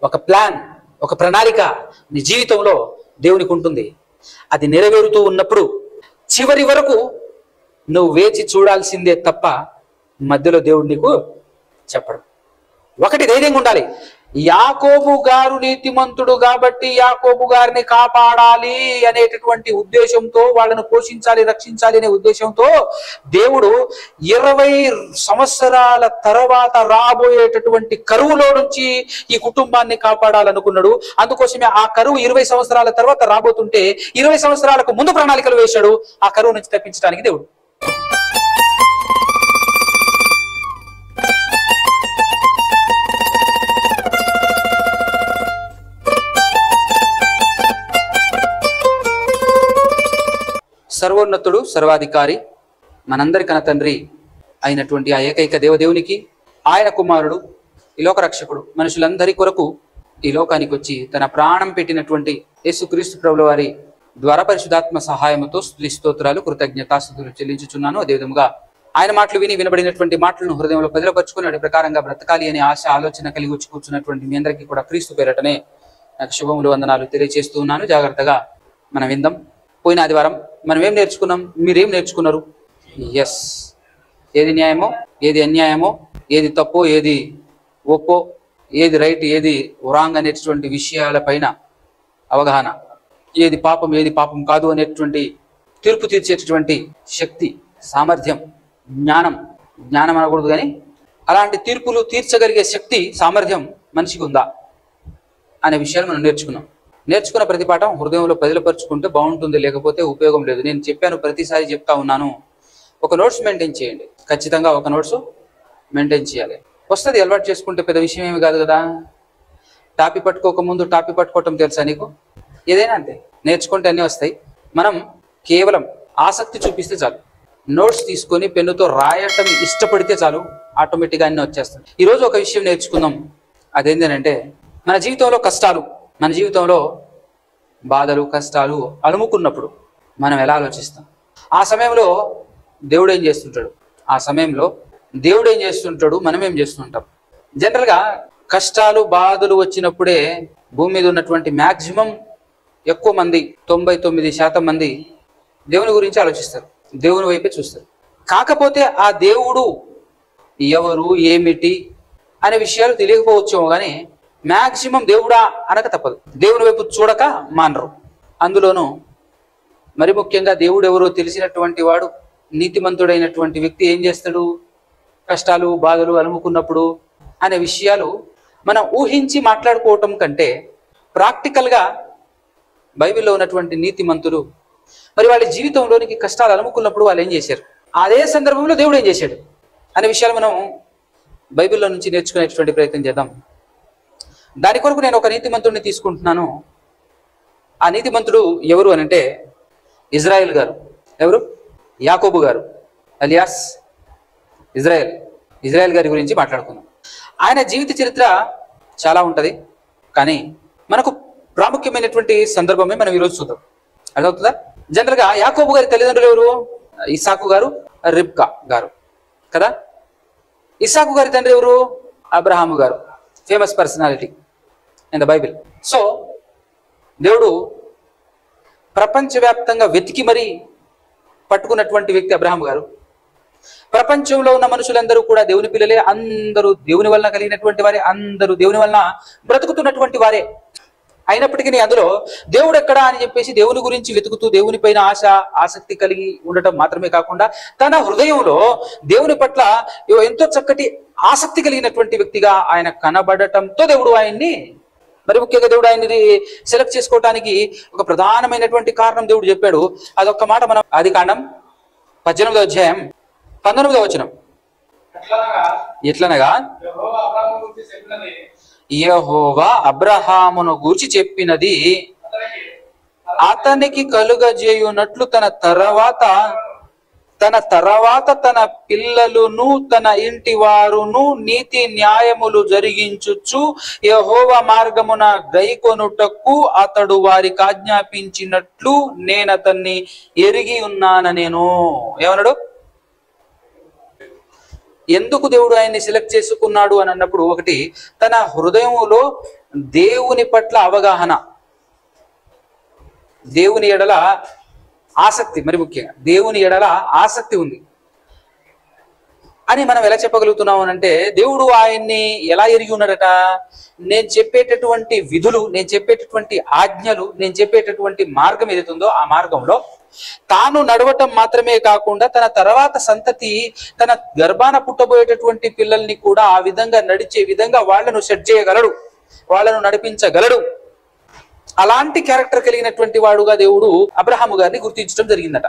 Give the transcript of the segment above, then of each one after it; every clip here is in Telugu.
ఒక ప్లాన్, ఒక ప్రణాళిక నీ జీవితంలో దేవునికి ఉంటుంది. అది నెరవేరుతూ ఉన్నప్పుడు చివరి వరకు నువ్వు వేచి చూడాల్సిందే తప్ప మధ్యలో దేవుడు నీకు చెప్పడు. ఒకటి ధైర్యంగా ఉండాలి. యాకోబు గారు నీతిమంతుడు కాబట్టి యాకోబు గారిని కాపాడాలి అనేటటువంటి ఉద్దేశంతో, వాళ్ళను పోషించాలి, రక్షించాలి అనే ఉద్దేశంతో దేవుడు 20 సంవత్సరాల తర్వాత రాబోయేటటువంటి కరువులో నుంచి ఈ కుటుంబాన్ని కాపాడాలనుకున్నాడు. అందుకోసమే ఆ కరువు 20 సంవత్సరాల తర్వాత రాబోతుంటే 20 సంవత్సరాలకు ముందు ప్రణాళికలు వేశాడు ఆ కరువు నుంచి తప్పించడానికి దేవుడు. సర్వోన్నతుడు, సర్వాధికారి, మనందరి కన్న తండ్రి అయినటువంటి ఆ ఏకైక దేవదేవునికి, ఆయన కుమారుడు, ఈ లోక రక్షకుడు, మనుషులందరి కొరకు ఈ లోకానికి వచ్చి తన ప్రాణం పెట్టినటువంటి యేసుక్రీస్తు ప్రభుల వారి ద్వారా పరిశుద్ధాత్మ సహాయముతో స్తుతి స్తోత్రాలు కృతజ్ఞతాస్తుతులు చెల్లించుచున్నాను. అదేవిధంగా ఆయన మాటలు విని వినబడినటువంటి మాటలను హృదయంలో పదిలపరుచుకుని వాటి ప్రకారంగా బ్రతకాలి అనే ఆశ, ఆలోచన కలిగి వచ్చి కూర్చున్నటువంటి మీ అందరికీ కూడా క్రీస్తు పేరటనే నాకు శుభములు, వందనాలు తెలియజేస్తూ ఉన్నాను. జాగ్రత్తగా మనం విందాం. పోయిన ఆదివారం మనం ఏం నేర్చుకున్నాం? మీరేం నేర్చుకున్నారు? ఎస్, ఏది న్యాయమో, ఏది అన్యాయమో, ఏది తప్పో, ఏది ఒప్పో, ఏది రైట్, ఏది రాంగ్ అనేటువంటి విషయాలపైన అవగాహన, ఏది పాపం, ఏది పాపం కాదు అనేటువంటి తీర్పు తీర్చేటటువంటి శక్తి, సామర్థ్యం, జ్ఞానం అనకూడదు కానీ అలాంటి తీర్పులు తీర్చగలిగే శక్తి, సామర్థ్యం మనిషికి ఉందా అనే విషయాలు మనం నేర్చుకున్నాం. నేర్చుకున్న ప్రతి పాఠం హృదయంలో పదిలపరుచుకుంటే బాగుంటుంది, లేకపోతే ఉపయోగం లేదు. నేను చెప్పాను, ప్రతిసారి చెప్తా ఉన్నాను, ఒక నోట్స్ మెయింటైన్ చేయండి. ఖచ్చితంగా ఒక నోట్స్ మెయింటైన్ చేయాలి. వస్తుంది, అలవాటు చేసుకుంటే పెద్ద విషయం ఏమి కాదు కదా. టాపీ పట్టుకోక ముందు టాపీ పట్టుకోవటం తెలుసా నీకు? ఏదైనా అంతే, నేర్చుకుంటే అన్నీ వస్తాయి. మనం కేవలం ఆసక్తి చూపిస్తే చాలు. నోట్స్ తీసుకొని పెన్నుతో రాయటం ఇష్టపడితే చాలు, ఆటోమేటిక్గా అన్నీ వచ్చేస్తాయి. ఈరోజు ఒక విషయం నేర్చుకుందాం. అదేంటంటే, మన జీవితంలో కష్టాలు, మన జీవితంలో బాధలు, కష్టాలు అలుముకున్నప్పుడు మనం ఎలా ఆలోచిస్తాం? ఆ సమయంలో దేవుడు ఏం చేస్తుంటాడు? మనం ఏం చేస్తుంటాం? జనరల్గా కష్టాలు, బాధలు వచ్చినప్పుడే భూమి మీద ఉన్నటువంటి మ్యాక్సిమం ఎక్కువ మంది, 99% మంది దేవుని గురించి ఆలోచిస్తారు, దేవుని వైపే చూస్తారు. కాకపోతే ఆ దేవుడు ఎవరు, ఏమిటి అనే విషయాలు తెలియకపోవచ్చేమో కానీ మ్యాక్సిమం దేవుడా అనక తప్పదు. దేవుని వైపు చూడక మానరు. అందులోనూ మరి ముఖ్యంగా దేవుడు ఎవరో తెలిసినటువంటి వాడు, నీతిమంతుడైనటువంటి వ్యక్తి ఏం చేస్తాడు? కష్టాలు, బాధలు అలుముకున్నప్పుడు అనే విషయాలు మనం ఊహించి మాట్లాడుకోవటం కంటే ప్రాక్టికల్గా బైబిల్లో ఉన్నటువంటి నీతిమంతులు మరి వాళ్ళ జీవితంలోనికి కష్టాలు అలుముకున్నప్పుడు వాళ్ళు ఏం చేశారు, అదే సందర్భంలో దేవుడు ఏం చేశాడు అనే విషయాలు మనం బైబిల్లో నుంచి నేర్చుకునేటువంటి ప్రయత్నం చేద్దాం. దాని కొరకు నేను ఒక నీతిమంతుడిని తీసుకుంటున్నాను. ఆ నీతిమంతుడు ఎవరు అని అంటే ఇజ్రాయెల్ గారు. ఎవరు? యాకోబు గారు అలియాస్ ఇజ్రాయెల్ గారి గురించి మాట్లాడుకుందాం. ఆయన జీవిత చరిత్ర చాలా ఉంటుంది, కానీ మనకు ప్రాముఖ్యమైనటువంటి సందర్భమే మనం ఈరోజు చూద్దాం. అర్థమవుతుందా? జనరల్గా యాకోబు గారి తల్లిదండ్రులు ఎవరు? ఇస్సాకు గారు, రిబ్కా గారు కదా. ఇస్సాకు గారి తండ్రి ఎవరు? అబ్రహాము గారు, famous personality in the Bible. So దేవుడు ప్రపంచవ్యాప్తంగా వెతికి మరీ పట్టుకున్నటువంటి వ్యక్తి అబ్రహాం గారు. ప్రపంచంలో ఉన్న మనుషులందరూ కూడా దేవుని పిల్లలే, అందరూ దేవుని వలన కలిగినటువంటి వారే, అందరూ దేవుని వలన బ్రతుకుతున్నటువంటి వారే. అయినప్పటికీ అందులో దేవుడు ఎక్కడా అని చెప్పేసి దేవుని గురించి వెతుకుతూ దేవుని పైన ఆసక్తి కలిగి ఉండటం మాత్రమే కాకుండా తన హృదయంలో దేవుని పట్ల ఎంతో చక్కటి ఆసక్తి కలిగినటువంటి వ్యక్తిగా ఆయన కనబడటంతో దేవుడు ఆయన్ని, మరి ముఖ్యంగా దేవుడు ఆయన్ని సెలెక్ట్ చేసుకోవడానికి ఒక ప్రధానమైనటువంటి కారణం దేవుడు చెప్పాడు. అదొక్క మాట మనం ఆదికాండం 18వ అధ్యాయం 19వ వచనం. ఎట్లనగా యెహోవా అబ్రహామును గూర్చి చెప్పినది అతనికి కలుగజేయునట్లు తన తర్వాత తన పిల్లలును తన ఇంటి వారును నీతి న్యాయములు జరిగించుచు యెహోవా మార్గమున గైకొనుటకు అతడు వారికి ఆజ్ఞాపించినట్లు నేను అతన్ని ఎరిగి ఉన్నాను. నేను ఏమన్నాడు? ఎందుకు దేవుడు ఆయన్ని సెలెక్ట్ చేసుకున్నాడు అని అన్నప్పుడు, ఒకటి తన హృదయంలో దేవుని పట్ల అవగాహన, దేవుని ఎడల ఆసక్తి, మరి ముఖ్యంగా దేవుని ఎడల ఆసక్తి ఉంది అని మనం ఎలా చెప్పగలుగుతున్నాం అంటే, దేవుడు ఆయన్ని ఎలా ఎరిగి ఉన్నాడట? నేను చెప్పేటటువంటి విధులు, నేను చెప్పేటటువంటి ఆజ్ఞలు, నేను చెప్పేటటువంటి మార్గం ఏదైతుందో ఆ మార్గంలో తాను నడవటం మాత్రమే కాకుండా తన తర్వాత సంతతి, తన గర్భాన పుట్టబోయేటటువంటి పిల్లల్ని కూడా ఆ విధంగా నడిచే విధంగా వాళ్లను సెట్ చేయగలడు, వాళ్లను నడిపించగలడు. అలాంటి క్యారెక్టర్ కలిగినటువంటి వాడుగా దేవుడు అబ్రహాము గారిని గుర్తించడం జరిగిందట.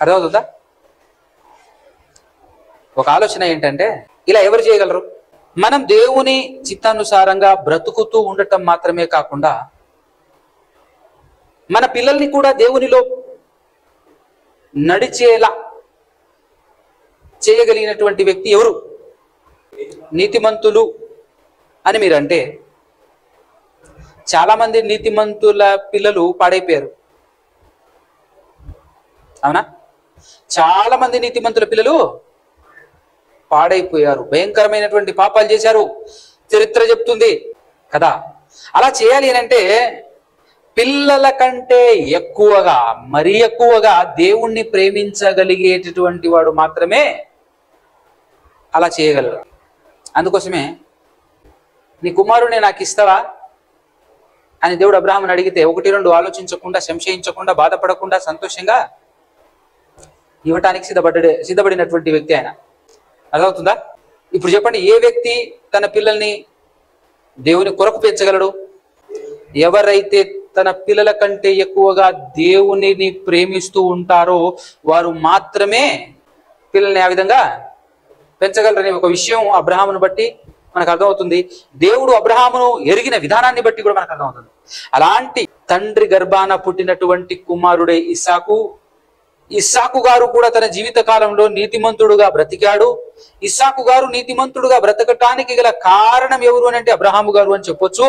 అర్థమవుతుందా? ఒక ఆలోచన ఏంటంటే, ఇలా ఎవరు చేయగలరు? మనం దేవుని చిత్తానుసారంగా బ్రతుకుతూ ఉండటం మాత్రమే కాకుండా మన పిల్లల్ని కూడా దేవునిలో నడిచేలా చేయగలిగినటువంటి వ్యక్తి ఎవరు? నీతిమంతులు అని మీరంటే, చాలా మంది నీతిమంతుల పిల్లలు పాడైపోయారు, అవునా? చాలా మంది నీతిమంతుల పిల్లలు పాడైపోయారు, భయంకరమైనటువంటి పాపాలు చేశారు, చరిత్ర చెప్తుంది కదా. అలా చేయాలి అని అంటే పిల్లల కంటే ఎక్కువగా, మరీ ఎక్కువగా దేవుణ్ణి ప్రేమించగలిగేటటువంటి వాడు మాత్రమే అలా చేయగలరు. అందుకోసమే నీ కుమారుడిని నాకు ఇస్తావా అని దేవుడు అబ్రహాముని అడిగితే, ఒకటి రెండు ఆలోచించకుండా, సంశయించకుండా, బాధపడకుండా సంతోషంగా ఇవ్వటానికి సిద్ధపడినటువంటి వ్యక్తి ఆయన. అర్థమవుతుందా? ఇప్పుడు చెప్పండి, ఏ వ్యక్తి తన పిల్లల్ని దేవుని కొరకు పెంచగలడు? ఎవరైతే తన పిల్లల కంటే ఎక్కువగా దేవునిని ప్రేమిస్తూ ఉంటారో వారు మాత్రమే పిల్లల్ని ఆ విధంగా పెంచగలరనే ఒక విషయం అబ్రహామును బట్టి మనకు అర్థమవుతుంది. దేవుడు అబ్రహామును ఎరిగిన విధానాన్ని బట్టి కూడా మనకు అర్థమవుతుంది. అలాంటి తండ్రి గర్భాన పుట్టినటువంటి కుమారుడే ఇస్సాకు. ఇస్సాకు గారు కూడా తన జీవిత కాలంలో నీతిమంతుడుగా బ్రతికాడు. ఇస్సాకు గారు నీతిమంతుడుగా బ్రతకటానికి గల కారణం ఎవరు అని అంటే అబ్రహాము గారు అని చెప్పొచ్చు.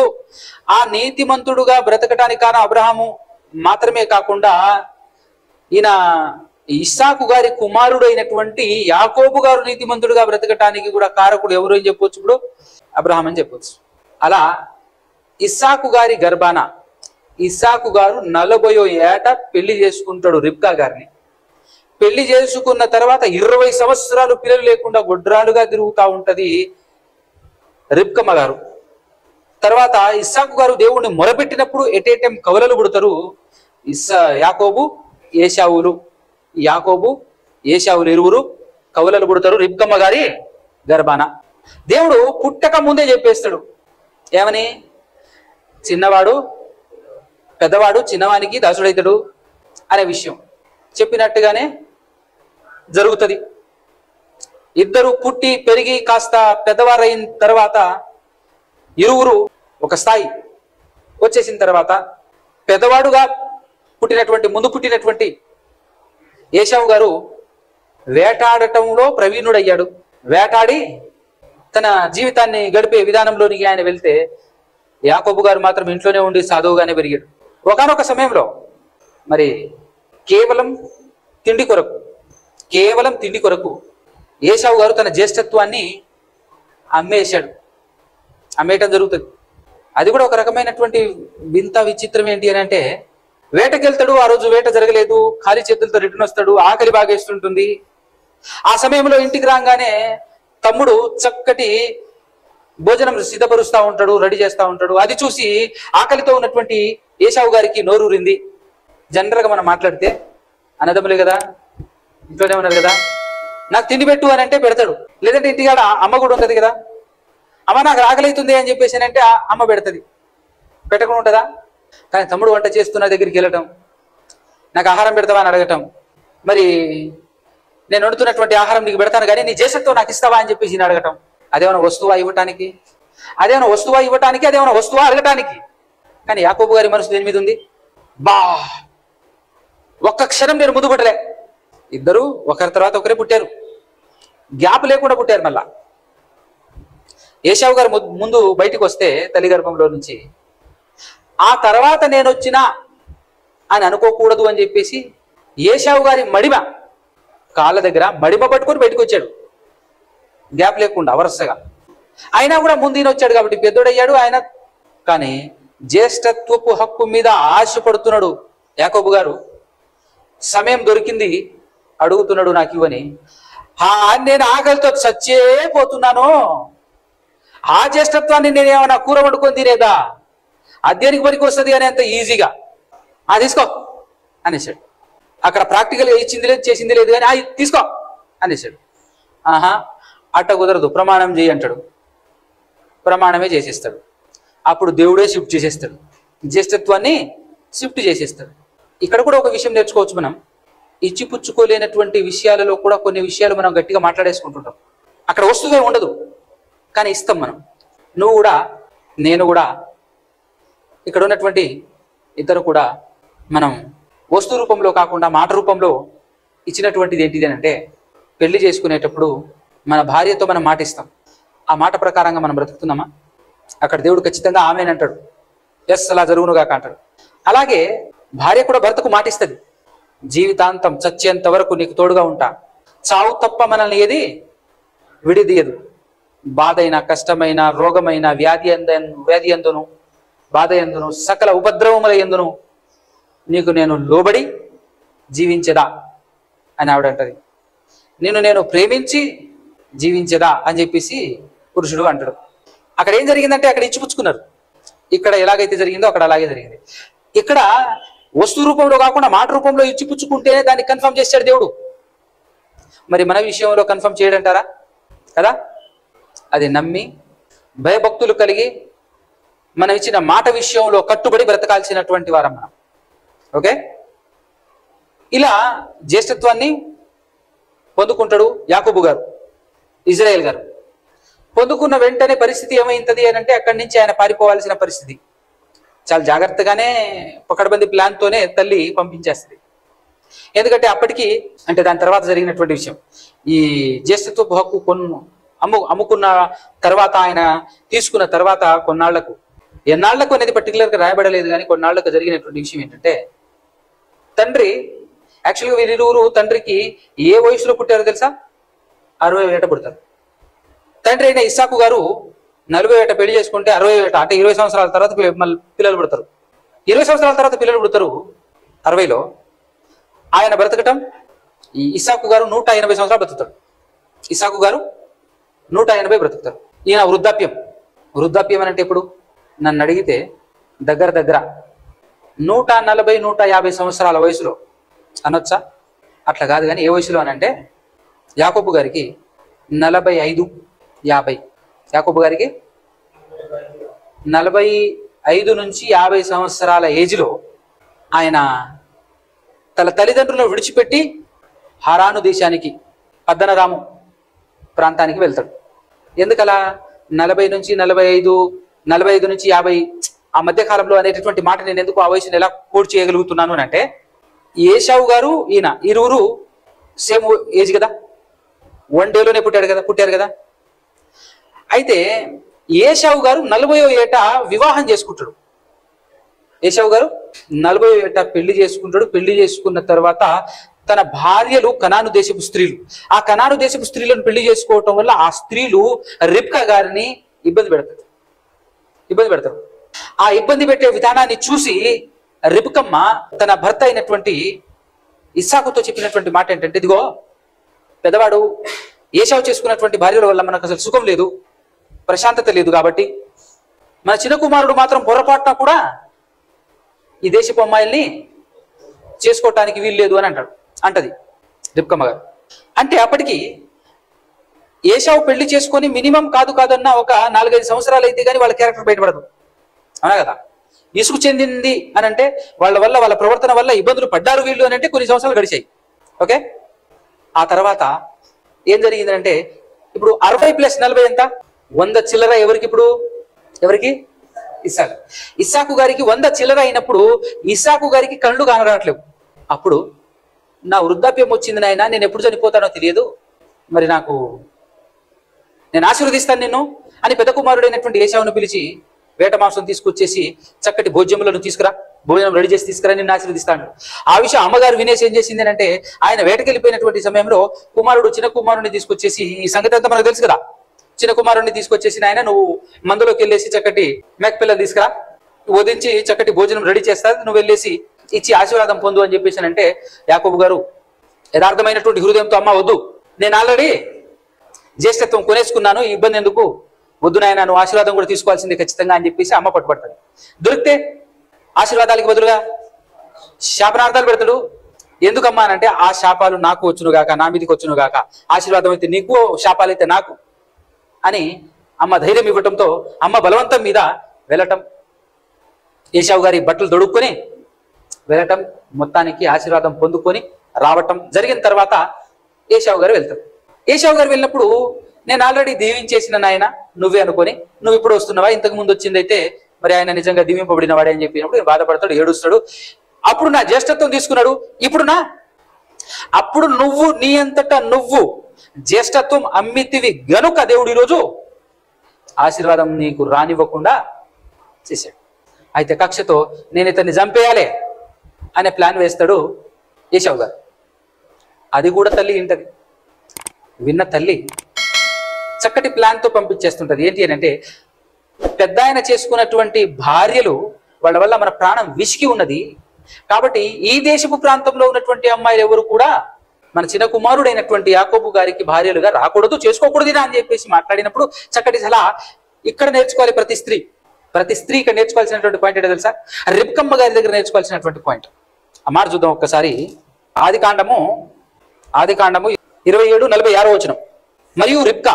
ఆ నీతిమంతుడుగా బ్రతకటానికి కారణం అబ్రహాము మాత్రమే కాకుండా ఈయన ఇస్సాకు గారి కుమారుడు అయినటువంటి యాకోబు గారు నీతిమంతుడుగా బ్రతకటానికి కూడా కారకుడు ఎవరు అని చెప్పొచ్చు, ఇప్పుడు అబ్రహాం అని చెప్పొచ్చు. అలా ఇస్సాకు గారి గర్భాన ఇస్సాకు గారు 40వ ఏట పెళ్లి చేసుకుంటాడు రిబ్కా గారిని. పెళ్లి చేసుకున్న తర్వాత 20 సంవత్సరాలు పిల్లలు లేకుండా గొడ్రాలుగా తిరుగుతూ ఉంటది రిబ్కమ్మ గారు. తర్వాత ఇస్సాకు గారు దేవుణ్ణి మొరపెట్టినప్పుడు ఎటేటం కవలలు పుడతారు యాకోబు ఏశావులు ఇరువురు కవలలు పుడతారు రిబ్కమ్మ గారి గర్భాన. దేవుడు పుట్టక ముందే చెప్పేస్తాడు ఏమని? చిన్నవాడు పెద్దవాడు చిన్నవానికి దాసుడైతాడు అనే విషయం చెప్పినట్టుగానే జరుగుతుంది. ఇద్దరు పుట్టి పెరిగి కాస్త పెద్దవారైన తర్వాత ఇరువురు ఒక స్థాయి వచ్చేసిన తర్వాత పెద్దవాడుగా ముందు పుట్టినటువంటి ఏశావు గారు వేటాడటంలో ప్రవీణుడయ్యాడు. వేటాడి తన జీవితాన్ని గడిపే విధానంలోనికి ఆయన వెళ్తే యాకోబు గారు మాత్రం ఇంట్లోనే ఉండి సాధువుగానే పెరిగాడు. ఒకానొక సమయంలో మరి కేవలం తిండి కొరకు ఏశావు గారు తన జ్యేష్ఠత్వాన్ని అమ్మేయటం జరుగుతుంది. అది కూడా ఒక రకమైనటువంటి వింత విచిత్రం ఏంటి అని అంటే, వేటకెళ్తాడు, ఆ రోజు వేట జరగలేదు, ఖాళీ చేతులతో రిటర్న్ వస్తాడు, ఆకలి బాగేస్తుంటుంది. ఆ సమయంలో ఇంటికి రాగానే తమ్ముడు చక్కటి భోజనం సిద్ధపరుస్తూ ఉంటాడు, రెడీ చేస్తూ ఉంటాడు. అది చూసి ఆకలితో ఉన్నటువంటి ఏశావు గారికి నోరూరింది. జనరల్గా మనం మాట్లాడితే అన్నదమ్ములే కదా, ఇంట్లోనే ఉన్నారు కదా, నాకు తిండి పెట్టు అని అంటే పెడతాడు. లేదంటే ఇంటికాడ అమ్మ కూడా ఉంటుంది కదా, అమ్మ నాకు ఆకలి అవుతుంది అని చెప్పేసి అంటే అమ్మ పెడుతుంది, పెట్టకుండా ఉంటుందా? కానీ తమ్ముడు వంట చేస్తున్న దగ్గరికి వెళ్ళటం, నాకు ఆహారం పెడతావా అని అడగటం, మరి నేను వండుతున్నటువంటి ఆహారం నీకు పెడతాను కానీ నీ జ్యేష్ఠత్వం నాకు ఇస్తావా అని చెప్పేసి నేను అడగటం, అదేమైనా వస్తువా ఇవ్వటానికి? అదేమైనా వస్తువా అడగటానికి? కానీ యాకోబు గారి మనసు దేని మీద ఉంది? ఒక్క క్షణం నేను ముందు పుట్టలే. ఇద్దరు ఒకరి తర్వాత ఒకరే పుట్టారు, గ్యాప్ లేకుండా పుట్టారు. మళ్ళా ఏశావు గారు ముందు బయటికి వస్తే తల్లి గర్భంలో నుంచి, ఆ తర్వాత నేను వచ్చినా అని అనుకోకూడదు అని చెప్పేసి ఏశావు గారి మడిమ కాళ్ళ దగ్గర మడిమ పట్టుకొని బయటకు వచ్చాడు, గ్యాప్ లేకుండా వరుసగా. అయినా కూడా ముందు వచ్చాడు కాబట్టి పెద్దోడయ్యాడు ఆయన. కానీ జ్యేష్ఠత్వపు హక్కు మీద ఆశపడుతున్నాడు యాకోబు గారు. సమయం దొరికింది, అడుగుతున్నాడు నాకు ఇవ్వని. నేను ఆకలితో చచ్చే పోతున్నాను, ఆ జ్యేష్ఠత్వాన్ని నేనేమన్నా కూర వండుకొని తినేదా, అద్దెనికి పనికి వస్తుంది అని అంత ఈజీగా తీసుకో అనేసాడు. అక్కడ ప్రాక్టికల్గా ఇచ్చింది లేదు, చేసింది లేదు, కానీ తీసుకో అనేసాడు. అట్ట కుదరదు, ప్రమాణం చేయి అంటాడు. ప్రమాణమే చేసేస్తాడు. అప్పుడు దేవుడే షిఫ్ట్ చేసేస్తాడు, జ్యేష్ఠత్వాన్ని షిఫ్ట్ చేసేస్తాడు. ఇక్కడ కూడా ఒక విషయం నేర్చుకోవచ్చు మనం. ఇచ్చిపుచ్చుకోలేనటువంటి విషయాలలో కూడా కొన్ని విషయాలు మనం గట్టిగా మాట్లాడేసుకుంటుంటాం. అక్కడ వస్తువే ఉండదు, కానీ ఇస్తాం మనం. నువ్వు కూడా, నేను కూడా, ఇక్కడ ఉన్నటువంటి ఇద్దరు కూడా మనం వస్తు రూపంలో కాకుండా మాట రూపంలో ఇచ్చినటువంటిది ఏంటిది అని అంటే, పెళ్లి చేసుకునేటప్పుడు మన భార్యతో మనం మాట ఇస్తాం. ఆ మాట ప్రకారంగా మనం బ్రతుకుతున్నామా? అక్కడ దేవుడు ఖచ్చితంగా ఆమెనంటాడు, ఎస్ అలా జరుగునుగాక అంటాడు. అలాగే భార్య కూడా భర్తకు మాటిస్తుంది, జీవితాంతం చచ్చేంత వరకు నీకు తోడుగా ఉంటా, చావు తప్ప మనల్ని ఏది విడిదీయదు. బాధ అయినా, కష్టమైన, రోగమైన, వ్యాధి ఎందును, బాధ ఎందును, సకల ఉపద్రవముల ఎందును నీకు నేను లోబడి జీవించదా అని ఆవిడంటది. నేను ప్రేమించి జీవించదా అని చెప్పేసి పురుషుడు అంటాడు. అక్కడ ఏం జరిగిందంటే, అక్కడ ఇచ్చిపుచ్చుకున్నారు. ఇక్కడ ఎలాగైతే జరిగిందో అక్కడ అలాగే జరిగింది. ఇక్కడ వస్తు రూపంలో కాకుండా మాట రూపంలో ఇచ్చిపుచ్చుకుంటేనే దాన్ని కన్ఫర్మ్ చేశాడు దేవుడు. మరి మన విషయంలో కన్ఫర్మ్ చేయడంటారా? కదా, అది నమ్మి భయభక్తులు కలిగి మనం ఇచ్చిన మాట విషయంలో కట్టుబడి బ్రతకాల్సినటువంటి వారం మనం. ఓకే, ఇలా జ్యేష్ఠత్వాన్ని పొందుకుంటాడు యాకోబు గారు, ఇజ్రాయేల్ గారు. పొందుకున్న వెంటనే పరిస్థితి ఏమైంది అని అంటే, అక్కడి నుంచి ఆయన పారిపోవాల్సిన పరిస్థితి. చాలా జాగ్రత్తగానే పకడ్బందీ ప్లాన్తోనే తల్లి పంపించేస్తుంది. ఎందుకంటే అప్పటికి, అంటే దాని తర్వాత జరిగినటువంటి విషయం, ఈ జ్యేష్ఠత్వపు హక్కు అమ్ముకున్న తర్వాత, ఆయన తీసుకున్న తర్వాత కొన్నాళ్లకు, ఎన్నాళ్లకు అనేది పర్టికులర్గా రాయబడలేదు, కానీ కొన్నాళ్లకు జరిగినటువంటి విషయం ఏంటంటే, తండ్రి యాక్చువల్గా వీరిరువురు తండ్రికి ఏ వయసులో పుట్టారో తెలుసా? 60 ఏట పుడతారు. తండ్రి అయిన ఇస్సాకు గారు 40 ఏట పెళ్లి చేసుకుంటే 60 ఏట, అంటే 20 సంవత్సరాల తర్వాత మళ్ళీ పిల్లలు పుడతారు. 20 సంవత్సరాల తర్వాత పిల్లలు పుడతారు 60లో. ఆయన బ్రతకటం, ఈ ఇస్సాకు గారు 180 సంవత్సరాలు బ్రతుకుతాడు. ఇస్సాకు గారు 180 బ్రతుకుతారు. ఈయన వృద్ధాప్యం అని అంటే ఇప్పుడు నన్ను అడిగితే దగ్గర 140-150 సంవత్సరాల వయసులో అనొచ్చా? అట్లా కాదు, కానీ ఏ వయసులో అని అంటే, యాకోబు గారికి 45-50, యాకోబు గారికి 45 నుంచి 50 సంవత్సరాల ఏజ్లో ఆయన తన తల్లిదండ్రులను విడిచిపెట్టి హారాను దేశానికి, పద్దనరాము ప్రాంతానికి వెళ్తాడు. ఎందుకలా 40 నుంచి 45, 45 నుంచి 50 ఆ మధ్య కాలంలో అనేటటువంటి మాట నేను ఎందుకు ఆ వయసును ఎలా కోడ్ చేయగలుగుతున్నాను అని అంటే, ఏశావు గారు ఈయన ఇరువురు సేమ్ ఏజ్ కదా, 1 డేలోనే పుట్టారు కదా. అయితే ఏశావు గారు 40వ ఏట వివాహం చేసుకుంటాడు. ఏశావు గారు 40వ ఏట పెళ్లి చేసుకుంటాడు. పెళ్లి చేసుకున్న తర్వాత తన భార్యలు కనాను దేశపు స్త్రీలు, ఆ కనాను దేశపు స్త్రీలను పెళ్లి చేసుకోవటం వల్ల ఆ స్త్రీలు రిబ్కా గారిని ఇబ్బంది పెడతారు. ఆ ఇబ్బంది పెట్టే విధానాన్ని చూసి రిబ్కమ్మ తన భర్త అయినటువంటి ఇస్సాకుతో చెప్పినటువంటి మాట ఏంటంటే, ఇదిగో పెద్దవాడు ఏశావు చేసుకున్నటువంటి భార్యల వల్ల మనకు అసలు సుఖం లేదు, ప్రశాంతత లేదు, కాబట్టి మన చిన్న కుమారుడు మాత్రం పొరపాటున కూడా ఈ దేశపు అమ్మాయిల్ని చేసుకోవటానికి వీలు లేదు అని అంటది రిబ్కమ్మ గారు. అంటే అప్పటికి ఏశావు పెళ్లి చేసుకొని మినిమం కాదన్న ఒక 4-5 సంవత్సరాలు అయితే కానీ వాళ్ళ క్యారెక్టర్ బయటపడదు, అవునా కదా. ఇసుకు చెందింది అని అంటే, వాళ్ళ ప్రవర్తన వల్ల ఇబ్బందులు పడ్డారు వీళ్ళు అని అంటే కొన్ని సంవత్సరాలు గడిచాయి. ఓకే, ఆ తర్వాత ఏం జరిగిందంటే, ఇప్పుడు 60+40 ఎంత? 100 చిల్లర. ఎవరికి? ఇస్సాకు గారికి 100 చిల్లర అయినప్పుడు ఇస్సాకు గారికి కళ్ళు కానరాట్లేవు. అప్పుడు నా వృద్ధాప్యం వచ్చింది నాయన, నేను ఎప్పుడు చనిపోతానో తెలియదు, మరి నేను ఆశీర్వదిస్తాను నిన్ను అని పెద్ద కుమారుడైనటువంటి ఏశావును పిలిచి వేట మాంసం తీసుకొచ్చేసి చక్కటి భోజ్యములను తీసుకురా, భోజనం రెడీ చేసి తీసుకురా, నిన్ను ఆశీర్వదిస్తాడు. ఆ విషయం అమ్మగారు వినేసి ఏం చేసింది అంటే, ఆయన వేటకెళ్ళిపోయినటువంటి సమయంలో కుమారుడు చిన్న కుమారుడిని తీసుకొచ్చేసి, ఈ సంగతి అంతా మనకు తెలుసు కదా, చిన్న కుమారుడిని తీసుకొచ్చేసి, ఆయన నువ్వు మందులోకి వెళ్ళేసి చక్కటి మేకపిల్లలు తీసుకురా, వదించి చక్కటి భోజనం రెడీ చేస్తారు, నువ్వు వెళ్ళేసి ఇచ్చి ఆశీర్వాదం పొందు అని చెప్పేసి అంటే, యాకోబు గారు యథార్థమైనటువంటి హృదయంతో, అమ్మ వద్దు, నేను ఆల్రెడీ జ్యేష్ఠత్వం కొనేసుకున్నాను, ఈ ఇబ్బంది ఎందుకు, వద్దు నాయన, నువ్వు ఆశీర్వాదం కూడా తీసుకోవాల్సిందే ఖచ్చితంగా అని చెప్పేసి అమ్మ పట్టుబడతాడు. దొరికితే ఆశీర్వాదాలకి బదులుగా శాపనార్థాలు పెడతాడు. ఎందుకమ్మా అని అంటే, ఆ శాపాలు నాకు వచ్చునుగాక, నా మీదకి వచ్చునుగాక, ఆశీర్వాదం అయితే నీకు, శాపాలు అయితే నాకు అని అమ్మ ధైర్యం ఇవ్వటంతో అమ్మ బలవంతం మీద వెళ్ళటం, ఏశావు గారి బట్టలు దొడుక్కొని వెళ్ళటం, మొత్తానికి ఆశీర్వాదం పొందుకొని రావటం జరిగిన తర్వాత ఏశావు గారు వెళ్తారు. ఏశావు గారు వెళ్ళినప్పుడు, నేను ఆల్రెడీ దీవించేసిన నాయన నువ్వే అనుకొని, నువ్వు ఇప్పుడు వస్తున్నావా, ఇంతకు ముందు వచ్చిందైతే మరి ఆయన నిజంగా దీవింపబడిన వాడే అని చెప్పినప్పుడు బాధపడతాడు, ఏడుస్తాడు. అప్పుడు నా జ్యేష్ఠత్వం తీసుకున్నాడు, అప్పుడు నువ్వు నీ అంతటా నువ్వు జ్యేష్ఠత్వం అమ్మితివి గనుక దేవుడు ఈరోజు ఆశీర్వాదం నీకు రానివ్వకుండా చేశాడు. అయితే కక్షతో నేను ఇతన్ని చంపేయాలి అనే ప్లాన్ వేస్తాడు ఏశావు గారు. అది కూడా తల్లి వింటది. విన్న తల్లి చక్కటి ప్లాన్తో పంపించేస్తుంటది. ఏంటి అని అంటే, పెద్ద ఆయన చేసుకున్నటువంటి భార్యలు వాళ్ళ వల్ల మన ప్రాణం విసికి ఉన్నది కాబట్టి, ఈ దేశపు ప్రాంతంలో ఉన్నటువంటి అమ్మాయిలు ఎవరు కూడా మన చిన్న కుమారుడైనటువంటి యాకోబు గారికి భార్యలుగా రాకూడదు, చేసుకోకూడదు అని చెప్పేసి మాట్లాడినప్పుడు చక్కటి సలహా ఇక్కడ నేర్చుకోవాలి. ప్రతి స్త్రీ ఇక్కడ నేర్చుకోవాల్సినటువంటి పాయింట్ ఏంటో తెలుసా? రిబ్కమ్మ గారి దగ్గర నేర్చుకోవాల్సినటువంటి పాయింట్. ఆ మాట చూద్దాం ఒక్కసారి. ఆదికాండము 27:46 మరియు రిబ్కా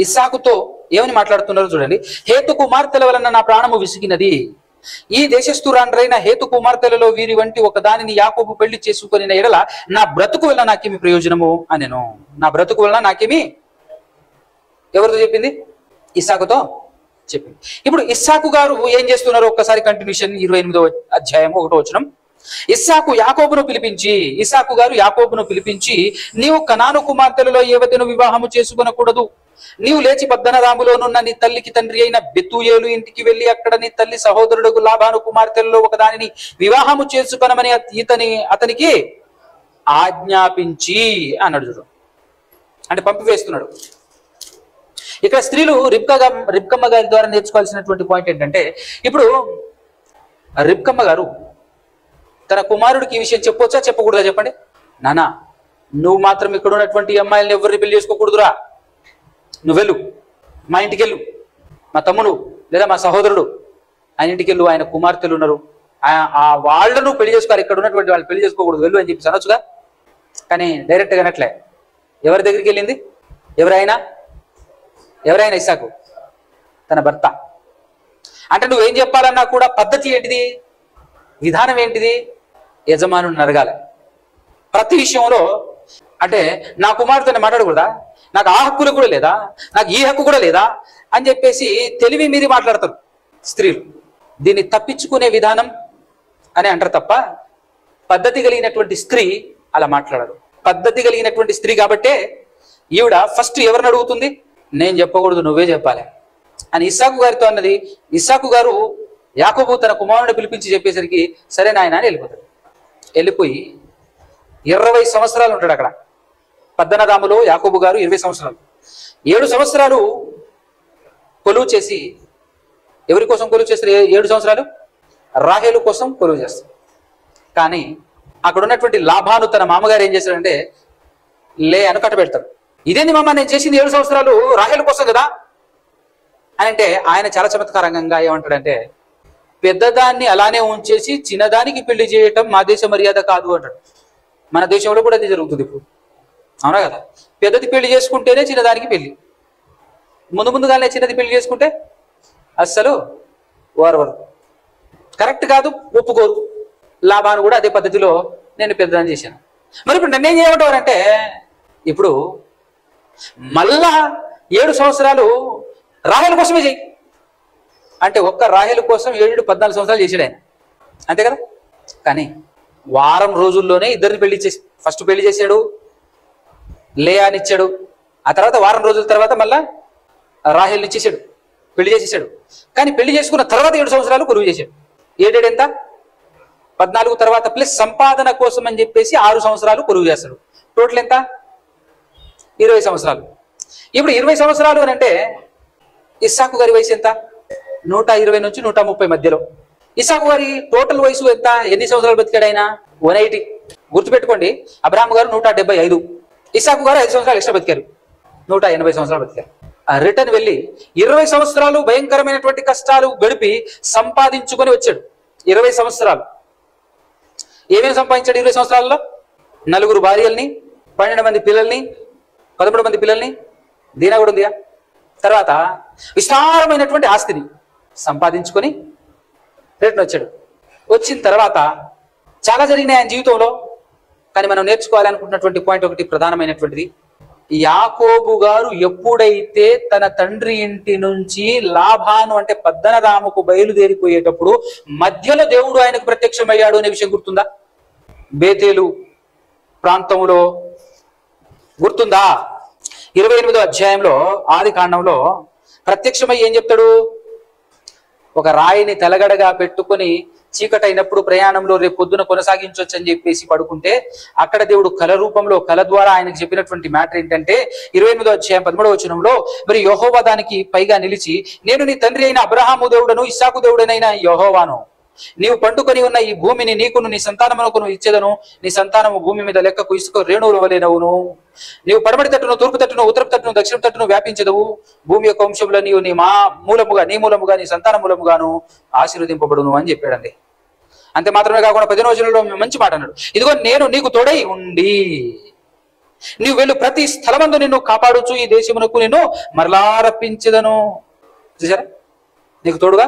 ఇస్సాకుతో ఏమని మాట్లాడుతున్నారో చూడండి. హేతు కుమార్తెల వలన నా ప్రాణము విసిగినది, ఈ దేశస్థురాండ్రైన హేతు కుమార్తెలలో వీరి వంటి ఒక దానిని యాకోబు పెళ్లి చేసుకుని ఎడల నా బ్రతుకు వలన నాకేమి ప్రయోజనము అనెను. నా బ్రతుకు వలన నాకేమి, ఎవరితో చెప్పింది? ఇస్సాకుతో చెప్పింది. ఇప్పుడు ఇస్సాకు గారు ఏం చేస్తున్నారు ఒక్కసారి కంటిన్యూషన్. 28వ అధ్యాయం 1వ వచనం. ఇస్సాకు గారు యాకోబును పిలిపించి, నీవు కనాను కుమార్తెలలో ఏవతెను వివాహము చేసుకొనకూడదు, నీవు లేచి పద్దనరాములోనున్న నీ తల్లికి తండ్రి అయిన బెతూయేలు ఇంటికి వెళ్లి అక్కడ నీ తల్లి సహోదరుడు లాబాను కుమార్తెలలో ఒక దానిని వివాహము చేసుకొనమని అతనికి ఆజ్ఞాపించి అన్నాడు. చూడు, అంటే పంపివేస్తున్నాడు. ఇక్కడ స్త్రీలు రిబ్కమ్మ గారి ద్వారా నేర్చుకోవాల్సినటువంటి పాయింట్ ఏంటంటే, ఇప్పుడు రిబ్కమ్మ గారు తన కుమారుడికి ఈ విషయం చెప్పొచ్చా చెప్పకూడదా చెప్పండి? నానా, నువ్వు మాత్రం ఇక్కడ ఉన్నటువంటి అమ్మాయిలను ఎవరిని పెళ్లి చేసుకోకూడదురా, నువ్వు వెళ్ళు, మా ఇంటికి వెళ్ళు, మా తమ్ముడు లేదా మా సహోదరుడు ఆయన ఇంటికి వెళ్ళు, ఆయన కుమార్తెలు ఉన్నారు, ఆ వాళ్ళను పెళ్లి చేసుకోవాలి, ఇక్కడ ఉన్నటువంటి వాళ్ళు పెళ్లి చేసుకోకూడదు, వెళ్ళు అని చెప్పి అనొచ్చుగా. కానీ డైరెక్ట్గా అనట్లే. ఎవరి దగ్గరికి వెళ్ళింది? ఎవరైనా ఇస్సాకు తన భర్త. అంటే నువ్వేం చెప్పాలన్నా కూడా పద్ధతి ఏంటిది, విధానం ఏంటిది? యజమానుని అడగాలి ప్రతి విషయంలో. అంటే నా కుమార్తెని మాట్లాడకూడదా, నాకు ఆ హక్కులు కూడా లేదా, నాకు ఈ హక్కు కూడా లేదా అని చెప్పేసి తెలివి మీరి మాట్లాడతారు స్త్రీలు. దీన్ని తప్పించుకునే విధానం అని అంటారు తప్ప, పద్ధతి కలిగినటువంటి స్త్రీ అలా మాట్లాడరు. పద్ధతి కలిగినటువంటి స్త్రీ కాబట్టే ఈవిడ ఫస్ట్ ఎవరిని అడుగుతుంది? నేను చెప్పకూడదు, నువ్వే చెప్పాలి అని ఇస్సాకు గారితో అన్నది. ఇస్సాకు గారు యాకోబు తన కుమారుని పిలిపించి చెప్పేసరికి సరే నాయన అని వెళ్ళిపోతాడు. వెళ్ళిపోయి 20 సంవత్సరాలు ఉంటాడు అక్కడ. పద్దనరాములో యాకోబు గారు 20 సంవత్సరాలు, 7 సంవత్సరాలు కొలువు చేసి, ఎవరి కోసం కొలువు చేస్తారు? 7 సంవత్సరాలు రాహేలు కోసం కొలువు చేస్తారు. కానీ అక్కడ ఉన్నటువంటి లాభాను తన మామగారు ఏం చేశాడంటే, లే అని కట్టబెడతాడు. ఇదేంది మామ, నేను చేసింది 7 సంవత్సరాలు రాహేలు కోసం కదా అని అంటే, ఆయన చాలా చమత్కారంగా ఏమంటాడంటే, పెద్దదాన్ని అలానే ఉంచేసి చిన్నదానికి పెళ్లి చేయటం మా దేశ మర్యాద కాదు అంటాడు. మన దేశంలో కూడా అది జరుగుతుంది ఇప్పుడు, అవునా కదా? పెద్దది పెళ్లి చేసుకుంటేనే చిన్నదానికి పెళ్లి, ముందుగానే చిన్నది పెళ్లి చేసుకుంటే అస్సలు ఓర్వరు, కరెక్ట్ కాదు, ఒప్పుకోరు. లాభాన్ని కూడా అదే పద్ధతిలో నేను పెద్దదాన్ని చేశాను. మరి ఇప్పుడు నన్నేం చేయమంటారంటే, ఇప్పుడు మళ్ళా 7 సంవత్సరాలు రాహేలు కోసమే చెయ్యి అంటే, ఒక్క రాహేలు కోసం 14 సంవత్సరాలు చేశాడు ఆయన, అంతే కదా? కానీ వారం రోజుల్లోనే ఇద్దరిని పెళ్లి చేసి, ఫస్ట్ పెళ్లి చేశాడు, లేయానిచ్చాడు, ఆ తర్వాత వారం రోజుల తర్వాత మళ్ళా రాహేల్ని ఇచ్చేసాడు పెళ్లి చేసేసాడు. కానీ పెళ్లి చేసుకున్న తర్వాత 7 సంవత్సరాలు కొలువు చేశాడు. ఏడేడు ఎంత? 14 తర్వాత ప్లస్ సంపాదన కోసం అని చెప్పేసి 6 సంవత్సరాలు కొలువు చేస్తాడు. టోటల్ ఎంత? 20 సంవత్సరాలు. ఇప్పుడు 20 సంవత్సరాలు అని అంటే ఇస్సాకు గారి వయసు ఎంత? 120 నుంచి 130 మధ్యలో. ఇస్సాకు గారి టోటల్ వయసు ఎంత? ఎన్ని సంవత్సరాలు బతికాడు ఆయన? 180. గుర్తుపెట్టుకోండి, అబ్రాహాం గారు 175, ఇస్సాకు గారు 5 సంవత్సరాలు ఎక్స్ట్రా బతికారు, 180 సంవత్సరాలు బతికారు. రిటర్న్ వెళ్ళి 20 సంవత్సరాలు భయంకరమైనటువంటి కష్టాలు గడిపి సంపాదించుకొని వచ్చాడు. 20 సంవత్సరాలు ఏమేమి సంపాదించాడు? 20 సంవత్సరాల్లో 4 భార్యల్ని, 12 మంది పిల్లల్ని, 13 మంది పిల్లల్ని, దీనా కూడా ఉందిగా. తర్వాత విస్తారమైనటువంటి ఆస్తిని సంపాదించుకొని రిటర్న్ వచ్చాడు. వచ్చిన తర్వాత చాలా జరిగినాయి ఆయన జీవితంలో. కానీ మనం నేర్చుకోవాలనుకుంటున్నటువంటి పాయింట్ ఒకటి ప్రధానమైనటువంటిది. యాకోబు గారు ఎప్పుడైతే తన తండ్రి ఇంటి నుంచి లాభాను అంటే పద్దనరాముకు బయలుదేరిపోయేటప్పుడు మధ్యలో దేవుడు ఆయనకు ప్రత్యక్షమయ్యాడు అనే విషయం గుర్తుందా? బేతేలు ప్రాంతంలో గుర్తుందా? 28వ అధ్యాయంలో ఆది కాండంలో ప్రత్యక్షమై ఏం చెప్తాడు? ఒక రాయిని తలగడగా పెట్టుకొని చీకటైనప్పుడు ప్రయాణంలో రేపు పొద్దున కొనసాగించవచ్చు అని చెప్పేసి పడుకుంటే అక్కడ దేవుడు కళ రూపంలో కళ ద్వారా ఆయనకు చెప్పినటువంటి మ్యాటర్ ఏంటంటే 28వ అధ్యాయం 13వ వచనంలో, మరి యెహోవా దానికి పైగా నిలిచి, నేను నీ తండ్రి అయిన అబ్రహాము దేవుడను ఇస్సాకు దేవుడనైన యెహోవాను, నీవు పండుకొని ఉన్న ఈ భూమిని నీకును నీ సంతానమునకును ఇచ్చేదను, నీ సంతానము భూమి మీద లెక్కకు ఇసుక రేణువుల వలెనవును, నీవు పడమటి తట్టును తూర్పు తట్టును ఉత్తరపు తట్టును దక్షిణ తట్టును వ్యాపించదవు, భూమి యొక్క వంశంలో నీవు నీ మూలముగా నీ సంతాన మూలముగాను ఆశీర్వదింపబడును అని చెప్పాడండి. అంతే మాత్రమే కాకుండా 15వ వచనంలో మంచి మాట అన్నాడు, ఇదిగో నేను నీకు తోడై ఉండి నీవు వెళ్ళు ప్రతి స్థలమందు నిన్ను కాపాడుచు ఈ దేశమునకు నిన్ను మరలా రప్పించదను. చూసారా, నీకు తోడుగా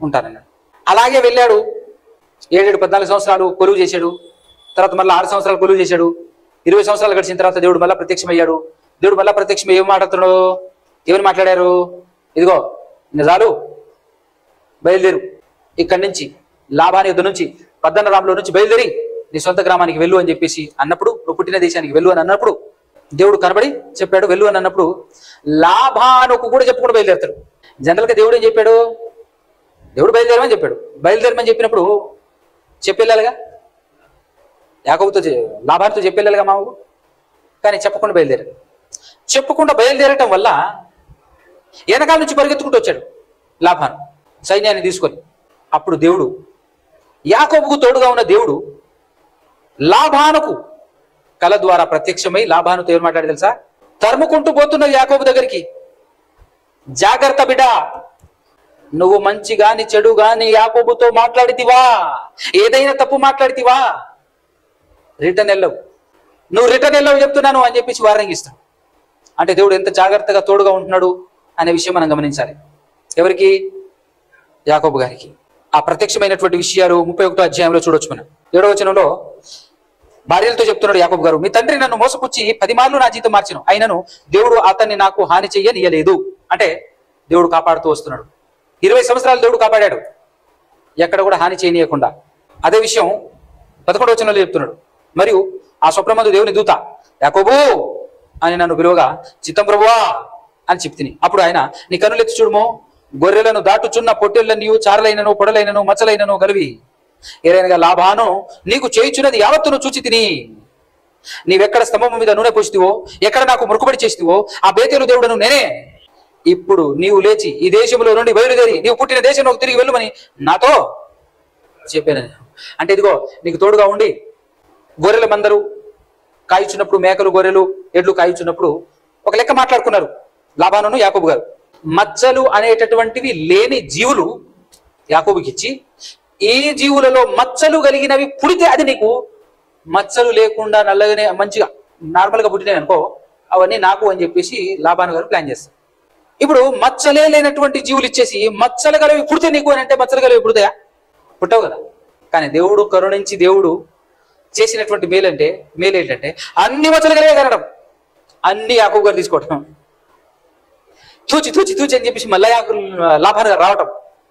ఉంటానన్నాడు. అలాగే వెళ్ళాడు. 14 సంవత్సరాలు కొలువు చేశాడు. తర్వాత మళ్ళీ 6 సంవత్సరాలు కొలువు చేశాడు. 20 సంవత్సరాలు గడిచిన తర్వాత దేవుడు మళ్ళీ ప్రత్యక్షమయ్యాడు. దేవుడు మళ్ళీ ప్రత్యక్షమై ఏం మాట్లాడుతున్నాడు? ఏమని మాట్లాడారు? ఇదిగో నిజాలు బయలుదేరు, ఇక్కడి నుంచి లాభాని యుద్ధ నుంచి పద్దనరాములో నుంచి బయలుదేరి నీ సొంత గ్రామానికి వెళ్ళు అని చెప్పేసి అన్నప్పుడు, నువ్వు పుట్టిన దేశానికి వెళ్ళు అని అన్నప్పుడు దేవుడు కనబడి చెప్పాడు వెళ్ళు అని అన్నప్పుడు లాభానుకు కూడా చెప్పుకుంటూ బయలుదేరుతాడు. జనరల్గా దేవుడు ఏం చెప్పాడు? దేవుడు బయలుదేరమని చెప్పాడు. బయలుదేరమని చెప్పినప్పుడు చెప్పెళ్ళాలిగా, యాకోబుతో లాభానితో చెప్పెళ్ళాలిగా మామూలు. కానీ చెప్పకుండా బయలుదేరాడు. చెప్పకుండా బయలుదేరటం వల్ల వెనకాల నుంచి పరిగెత్తుకుంటూ వచ్చాడు లాభాను సైన్యాన్ని తీసుకొని. అప్పుడు దేవుడు, యాకోబుకు తోడుగా ఉన్న దేవుడు లాభానుకు కళ ద్వారా ప్రత్యక్షమై లాభానుతో ఏం మాట్లాడి తెలుసా? తరుముకుంటూ పోతున్న యాకోబు దగ్గరికి, జాగ్రత్త బిడ్డ, నువ్వు మంచి గాని చెడు గాని యాకోబుతో మాట్లాడితివా, ఏదైనా తప్పు మాట్లాడితివా, రిటర్న్ వెళ్ళవు, నువ్వు రిటర్న్ వెళ్ళవు చెప్తున్నాను అని చెప్పేసి వార్నింగ్ ఇస్తాడు. అంటే దేవుడు ఎంత జాగ్రత్తగా తోడుగా ఉంటున్నాడు అనే విషయం మనం గమనించాలి. ఎవరికి? యాకోబు గారికి. ఆ ప్రత్యక్షమైనటువంటి విషయాలు 31వ అధ్యాయంలో చూడొచ్చు మనం. 7వ వచనంలో భార్యలతో చెప్తున్నాడు యాకోబు గారు, మీ తండ్రి నన్ను మోసపుచ్చి 10 మార్లు నా జీతం మార్చెను, అయినను దేవుడు అతన్ని నాకు హాని చెయ్యనియలేదు. అంటే దేవుడు కాపాడుతూ వస్తున్నాడు. 20 సంవత్సరాలు దేవుడు కాపాడాడు, ఎక్కడ కూడా హాని చేయనీయకుండా. అదే విషయం 11వ వచనంలో చెప్తున్నాడు, మరియు ఆ స్వప్నమందు దేవుని దూత యాకోబు అని నన్ను పిలువగా చిత్తం ప్రభువా అని చెప్తిని. అప్పుడు ఆయన, నీ కన్నులెత్తి చూడుమో, గొర్రెలను దాటుచున్న పొట్టెళ్ళనియు చారలైనను పొడలైనను మచ్చలైనను గలివి ఏరైనగా లాభాను నీకు చేయుచున్నది యావత్తును చూచి తిని, నీవెక్కడ స్తంభం మీద నూనె పోసితివో, ఎక్కడ నాకు మురుకుబడి చేసితివో ఆ బేతేలు దేవుడను నేనే. ఇప్పుడు నీవు లేచి ఈ దేశంలో నుండి బయలుదేరి నీవు పుట్టిన దేశంలోకి తిరిగి వెళ్ళమని నాతో చెప్పాను. అంటే ఇదిగో నీకు తోడుగా ఉండి గొర్రెల మందరు కాయుచున్నప్పుడు, మేకలు గొర్రెలు ఎడ్లు కాయుచున్నప్పుడు ఒక లెక్క మాట్లాడుకున్నారు లాభాను యాకోబు గారు. మచ్చలు అనేటటువంటివి లేని జీవులు యాకోబుకి ఇచ్చి, ఈ జీవులలో మచ్చలు కలిగినవి పుడితే అది నీకు, మచ్చలు లేకుండా నల్లగానే మంచిగా నార్మల్గా పుట్టినాయి అనుకో అవన్నీ నాకు అని చెప్పేసి లాభాను గారు ప్లాన్ చేస్తారు. ఇప్పుడు మచ్చలే లేనటువంటి జీవులు ఇచ్చేసి మచ్చలు కలివి పుడితే నీకు అని అంటే మచ్చలు కలివి పుడతాయా? పుట్టవు కదా. కానీ దేవుడు కరుణించి దేవుడు చేసినటువంటి మేలు ఏంటంటే అన్ని మచ్చలు కలిగే కనడం, అన్ని యాకోబు గారు తీసుకోవటం, తూచి తూచి తూచి అని చెప్పేసి మళ్ళా లాభాను గారు రావటం